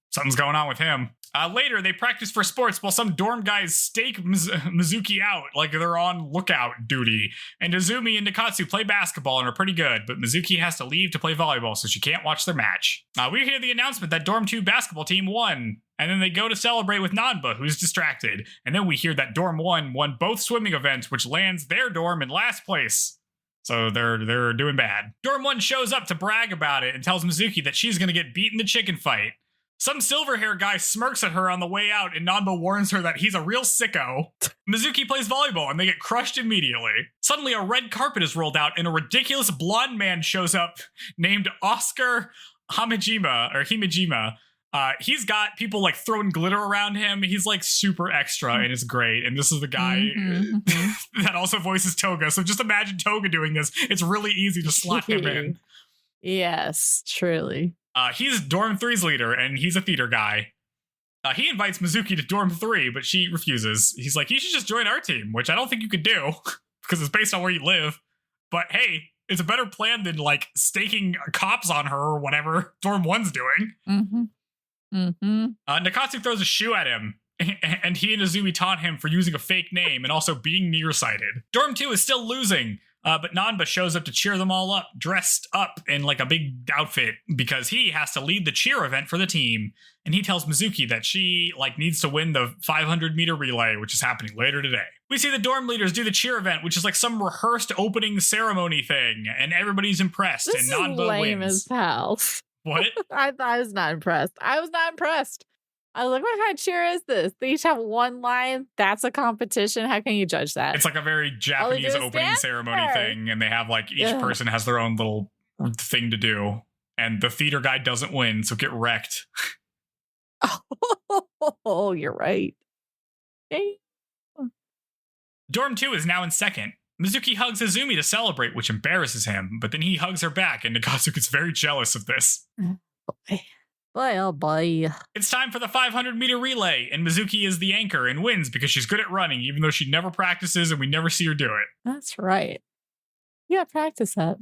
something's going on with him. Later, they practice for sports while some dorm guys stake Mizuki out like they're on lookout duty. And Izumi and Nikatsu play basketball and are pretty good, but Mizuki has to leave to play volleyball, so she can't watch their match. We hear the announcement that Dorm 2 basketball team won, and then they go to celebrate with Nanba, who's distracted. And then we hear that Dorm 1 won both swimming events, which lands their dorm in last place. So they're doing bad. Dorm 1 shows up to brag about it and tells Mizuki that she's going to get beat in the chicken fight. Some silver hair guy smirks at her on the way out, and Nanba warns her that he's a real sicko. Mizuki plays volleyball, and they get crushed immediately. Suddenly, a red carpet is rolled out, and a ridiculous blonde man shows up named Oscar Himejima. He's got people like throwing glitter around him. He's like super extra, and it's great. And this is the guy that also voices Toga. So just imagine Toga doing this. It's really easy to slot him in. Yes, truly. He's Dorm 3's leader, and he's a theater guy. He invites Mizuki to Dorm 3, but she refuses. He's like, you should just join our team, which I don't think you could do, because it's based on where you live. But hey, it's a better plan than, like, staking cops on her or whatever Dorm 1's doing. Nikatsu throws a shoe at him, and he and Izumi taunt him for using a fake name and also being nearsighted. Dorm 2 is still losing. But Nanba shows up to cheer them all up, dressed up in like a big outfit because he has to lead the cheer event for the team. And he tells Mizuki that she needs to win the 500 meter relay, which is happening later today. We see the dorm leaders do the cheer event, which is like some rehearsed opening ceremony thing, and everybody's impressed. This and Nanba is lame wins. as hell. What? I was not impressed. I was not impressed. I was like, what kind of cheer is this? They each have one line. That's a competition. How can you judge that? It's like a very Japanese opening ceremony thing, and they have like each person has their own little thing to do. And the theater guy doesn't win, so get wrecked. Oh, you're right. Okay. Dorm 2 is now in second. Mizuki hugs Izumi to celebrate, which embarrasses him, but then he hugs her back, and Nikatsu gets very jealous of this. Boy, oh boy. It's time for the 500 meter relay, and Mizuki is the anchor and wins because she's good at running, even though she never practices and we never see her do it. That's right. You gotta practice that.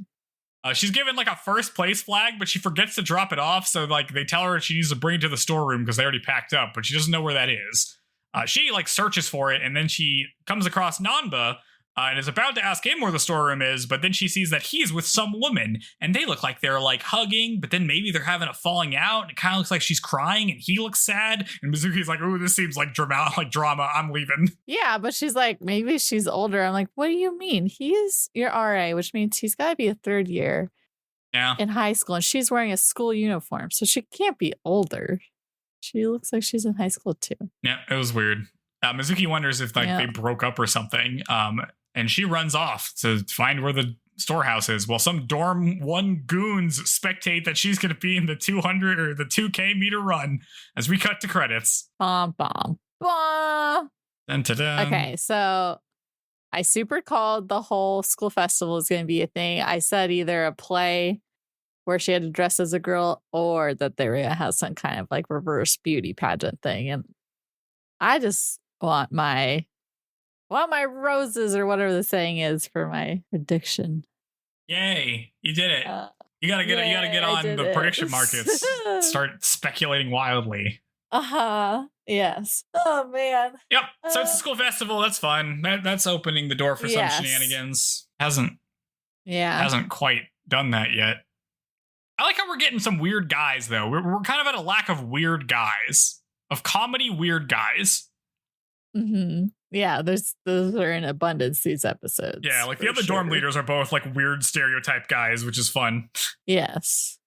She's given like a first place flag, but she forgets to drop it off. So like they tell her she needs to bring it to the storeroom because they already packed up, but she doesn't know where that is. She like searches for it, and then she comes across Nanba and is about to ask him where the storeroom is, but then she sees that he's with some woman, and they look like they're like hugging, but then maybe they're having a falling out, and it kind of looks like she's crying, and he looks sad, and Mizuki's like, "Ooh, this seems like drama. I'm leaving." Yeah, but she's like, maybe she's older. I'm like, what do you mean? He's your RA, which means he's got to be a third year in high school, and she's wearing a school uniform, so she can't be older. She looks like she's in high school too. Yeah, it was weird. Mizuki wonders if they broke up or something. And she runs off to find where the storehouse is, while some Dorm 1 goons spectate that she's going to be in the 200 or the 2K meter run as we cut to credits. Bom, bom, bom. Okay, so I super called the whole school festival is going to be a thing. I said either a play where she had to dress as a girl or that they were going to have some kind of like reverse beauty pageant thing. And I just want my roses or whatever the saying is for my prediction. Yay, you did it. You gotta get on the prediction markets. Start speculating wildly. Yes. Oh man. Yep. So it's a school festival. That's fun. That's opening the door for some shenanigans. Hasn't quite done that yet. I like how we're getting some weird guys, though. We're kind of at a lack of weird guys, of comedy weird guys. Mm-hmm. Yeah, those are in abundance, these episodes. Yeah, like the other dorm leaders are both like weird stereotype guys, which is fun. Yes.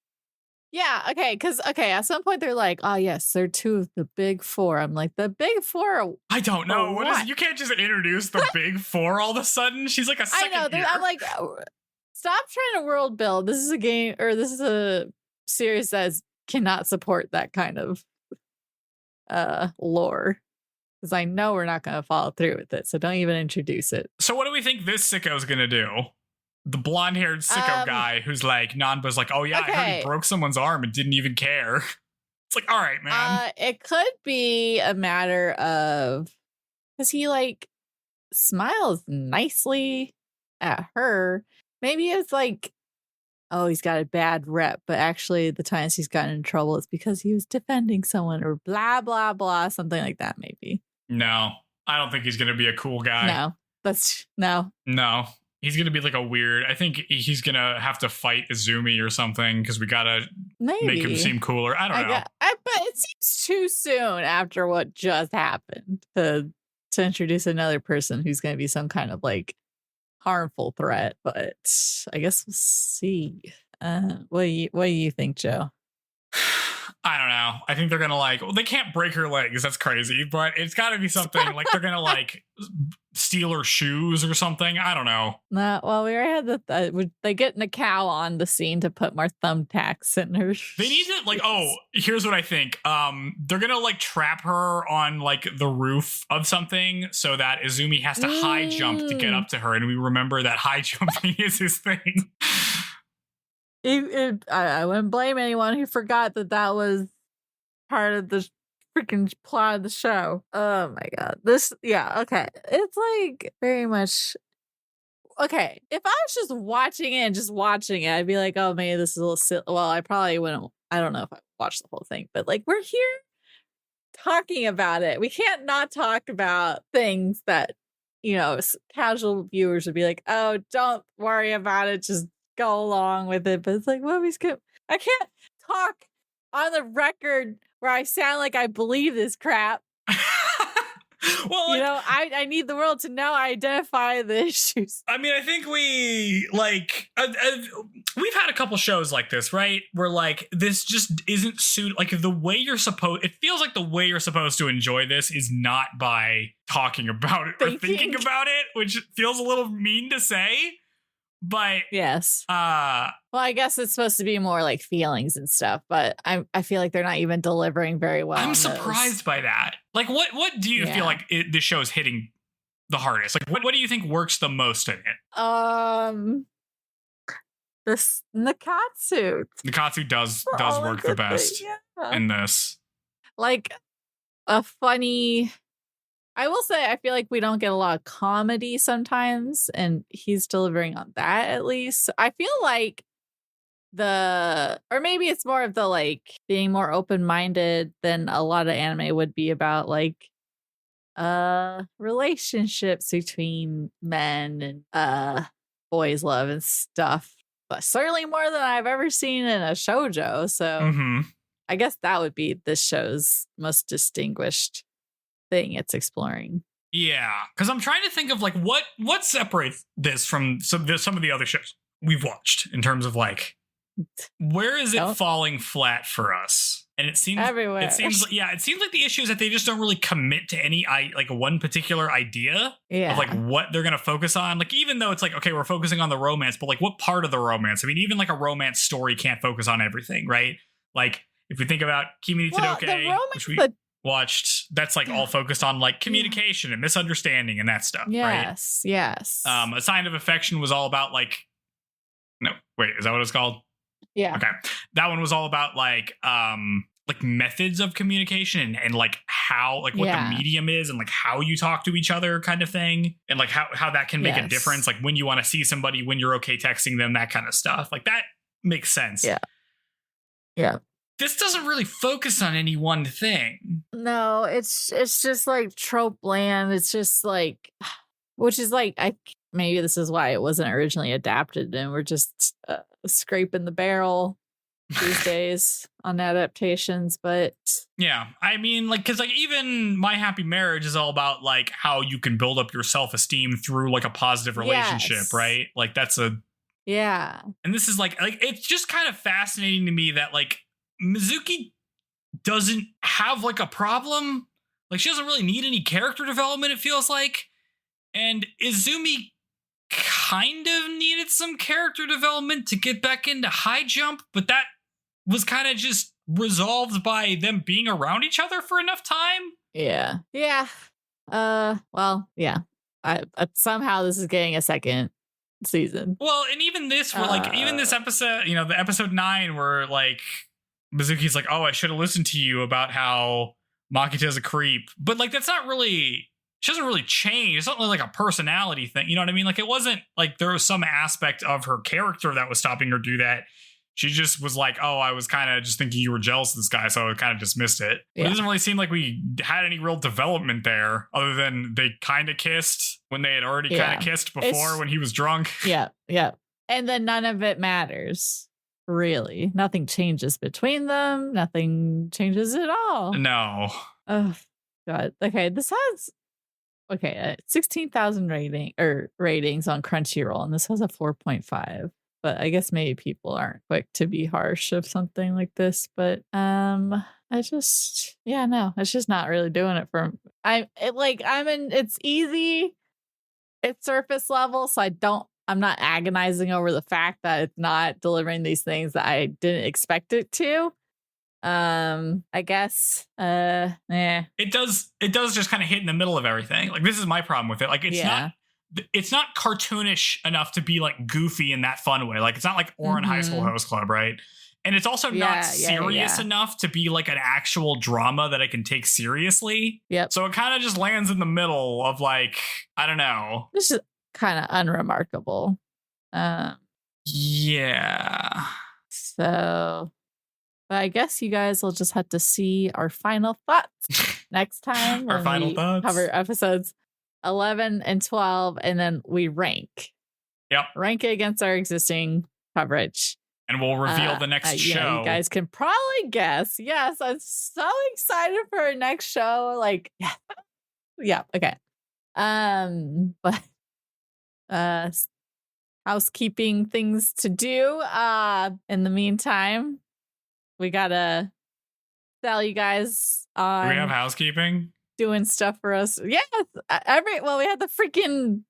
Yeah, okay, because, at some point they're like, oh, yes, they're two of the big four. I'm like, the big four? I don't know. What is it? You can't just introduce the big four all of a sudden. She's like a second I know. year. I'm like, stop trying to world build. This is a game, or this is a series that cannot support that kind of lore. Because I know we're not going to follow through with it, so don't even introduce it. So what do we think this sicko's going to do? The blonde-haired sicko guy who's like, Nanba's like, oh yeah, I heard he broke someone's arm and didn't even care. It's like, all right, man. It could be a matter of, because he like smiles nicely at her. Maybe it's like, oh, he's got a bad rep, but actually the times he's gotten in trouble is because he was defending someone or blah, blah, blah, something like that, maybe. No, I don't think he's going to be a cool guy. No. He's going to be like a weird, I think he's going to have to fight Izumi or something because we got to make him seem cooler. I don't know. But it seems too soon after what just happened to introduce another person who's going to be some kind of like harmful threat. But I guess we'll see. What do you think, Joe? I don't know. I think they're going to like, well, they can't break her legs. That's crazy. But it's got to be something like they're going to like steal her shoes or something. I don't know. Well, we already had they getting a cow on the scene to put more thumbtacks in her shoes. They need to like, here's what I think. They're going to like trap her on like the roof of something so that Izumi has to high jump to get up to her. And we remember that high jumping is his thing. I wouldn't blame anyone who forgot that was part of the freaking plot of the show. Oh my god. Okay. It's like very much okay. If I was just watching it, I'd be like, oh, maybe this is a little silly. Well, I probably wouldn't. I don't know if I watched the whole thing, but like we're here talking about it. We can't not talk about things that, casual viewers would be like, oh, don't worry about it. Just go along with it. But it's like, I can't talk on the record where I sound like I believe this crap. Well, I need the world to know I identify the issues. I mean, I think we we've had a couple shows like this, right? Where like this just isn't suited. Like it feels like the way you're supposed to enjoy this is not by talking about it or thinking about it, which feels a little mean to say. But yes. Well, I guess it's supposed to be more like feelings and stuff, but I feel like they're not even delivering very well. I'm surprised by that. Like, what do you feel like this show is hitting the hardest? Like, what do you think works the most in it? This Nakatsu. Nakatsu does work the best in this. Like a funny. I will say, I feel like we don't get a lot of comedy sometimes, and he's delivering on that at least. I feel like or maybe it's more of the like being more open-minded than a lot of anime would be about like relationships between men and boys love and stuff. But certainly more than I've ever seen in a shoujo. So I guess that would be this show's most distinguished thing it's exploring. Yeah, because I'm trying to think of like what separates this from some of the other shows we've watched in terms of like where is it falling flat for us? And it seems everywhere. It seems like the issue is that they just don't really commit to any like one particular idea of like what they're gonna focus on. Like even though it's like, okay, we're focusing on the romance, but like what part of the romance? I mean, even like a romance story can't focus on everything, right? Like if we think about Kimi ni Todoke, which we watched, that's like all focused on like communication and misunderstanding and that stuff. Yes. A Sign of Affection was all about like, no, wait, is that what it's called? Yeah. Okay. That one was all about like methods of communication and like how like what the medium is and like how you talk to each other kind of thing. And like how that can make a difference. Like when you want to see somebody, when you're okay texting them, that kind of stuff. Like that makes sense. Yeah. This doesn't really focus on any one thing. No, it's just like trope land. It's just like, which is like, maybe this is why it wasn't originally adapted and we're just scraping the barrel these days on adaptations, but yeah, I mean, like, because like even My Happy Marriage is all about like how you can build up your self-esteem through like a positive relationship, yes. right? Like that's yeah. and this is like it's just kind of fascinating to me that like Mizuki doesn't have like a problem. Like she doesn't really need any character development, it feels like. And Izumi kind of needed some character development to get back into high jump, but that was kind of just resolved by them being around each other for enough time. Yeah. Yeah. Well, yeah. I somehow this is getting a second season. Well, and even this, where like even this episode, you know, the episode 9, where like Mizuki's like, "Oh, I should have listened to you about how Makita's a creep," but like that's not really. She doesn't really change. It's not really like a personality thing. You know what I mean? Like it wasn't like there was some aspect of her character that was stopping her do that. She just was like, "Oh, I was kind of just thinking you were jealous of this guy, so I kind of dismissed it." Yeah. It doesn't really seem like we had any real development there, other than they kind of kissed when they had already kind of kissed before when he was drunk. Yeah, yeah. And then none of it matters, really. Nothing changes between them. Nothing changes at all. No. Oh, God. Okay, this has... 16,000 ratings on Crunchyroll, and this has a 4.5. But I guess maybe people aren't quick to be harsh of something like this. But it's just not really doing it for. It's easy, it's surface level, so I'm not agonizing over the fact that it's not delivering these things that I didn't expect it to. I guess it does just kind of hit in the middle of everything. Like this is my problem with it. Like it's not cartoonish enough to be like goofy in that fun way. Like it's not like Ouran High School Host Club, right? And it's also not serious enough to be like an actual drama that I can take seriously. Yep. So it kind of just lands in the middle of like, I don't know. This is kind of unremarkable. Yeah. So but I guess you guys will just have to see our final thoughts next time. Our final thoughts. Cover episodes 11 and 12, and then we rank. Yep. Rank it against our existing coverage. And we'll reveal the next show. You guys can probably guess. Yes, I'm so excited for our next show. Like, yeah, okay. But housekeeping things to do. In the meantime, we gotta sell you guys on. Do we have housekeeping? Doing stuff for us. Yes. We had the freaking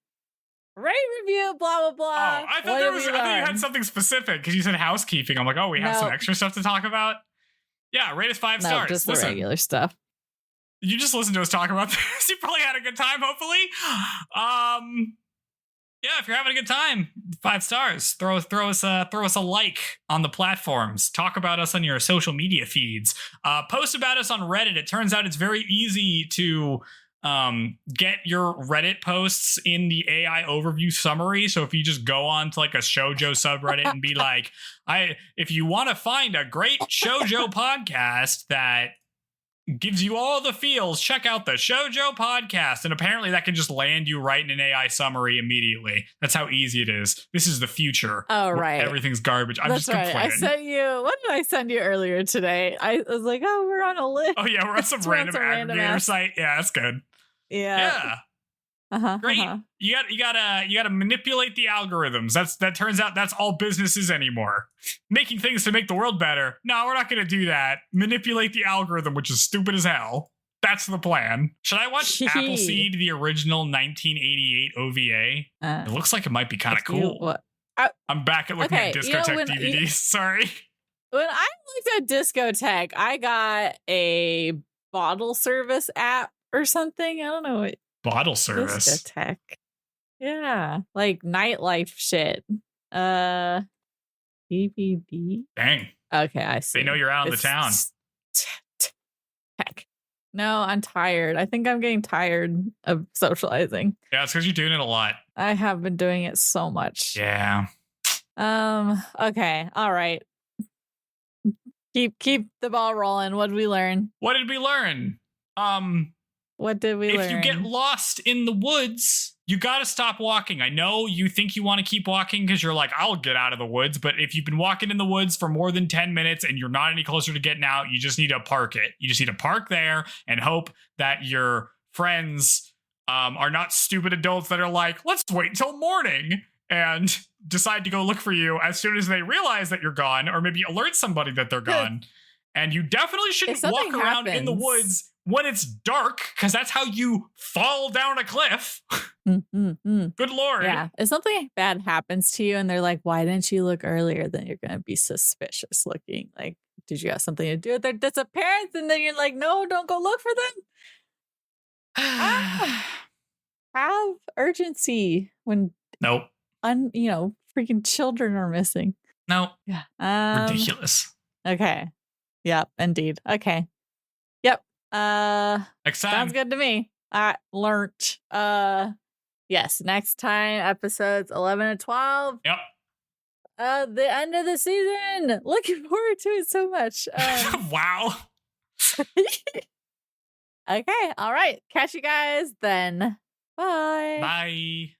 rate review, blah, blah, blah. Oh, I thought you had something specific because you said housekeeping. I'm like, oh, we have some extra stuff to talk about. Yeah, rate us 5 stars. Just the regular stuff. You just listened to us talk about this. You probably had a good time, hopefully. Yeah, if you're having a good time, 5 stars. Throw us a like on the platforms. Talk about us on your social media feeds. Post about us on Reddit. It turns out it's very easy to get your Reddit posts in the AI overview summary. So if you just go on to like a shoujo subreddit and be like, if you want to find a great shoujo podcast that gives you all the feels, check out the Shoujo podcast. And apparently that can just land you right in an AI summary immediately. That's how easy it is. This is the future. Oh, right. Everything's garbage. That's just complaining. I sent you, what did I send you earlier today? I was like, oh, we're on a list. Oh, yeah, we're on some random aggregator site. Yeah, that's good. Yeah. Great. You gotta manipulate the algorithms. That turns out that's all business is anymore. Making things to make the world better. No, we're not gonna do that. Manipulate the algorithm, which is stupid as hell. That's the plan. Should I watch Appleseed, the original 1988 OVA? It looks like it might be kind of cool. I'm back at looking at Discotheque DVDs. Sorry. When I looked at Discotheque, I got a bottle service app or something. I don't know what. Bottle service. Discotheque. Yeah. Like nightlife shit. DVD. Dang. Okay, I see. They know you're out of the town. Heck. No, I'm tired. I think I'm getting tired of socializing. Yeah, it's because you're doing it a lot. I have been doing it so much. Yeah. Okay. All right. Keep the ball rolling. What did we learn? What did we learn? What did we learn? If you get lost in the woods, you got to stop walking. I know you think you want to keep walking because you're like, I'll get out of the woods. But if you've been walking in the woods for more than 10 minutes and you're not any closer to getting out, you just need to park it. You just need to park there and hope that your friends are not stupid adults that are like, let's wait until morning and decide to go look for you as soon as they realize that you're gone, or maybe alert somebody that they're gone. And you definitely shouldn't walk around in the woods when it's dark, because that's how you fall down a cliff. Good Lord. Yeah. If something bad happens to you and they're like, why didn't you look earlier? Then you're going to be suspicious looking. Like, did you have something to do with their disappearance? And then you're like, no, don't go look for them. Have urgency when, nope. Freaking children are missing. No. Yeah. Ridiculous. Okay. Yep. Indeed. Okay. Yep. Next time. Sounds good to me. I learned. Yes. Next time, episodes 11 and 12. Yep. The end of the season. Looking forward to it so much. Wow. Okay. All right. Catch you guys then. Bye. Bye.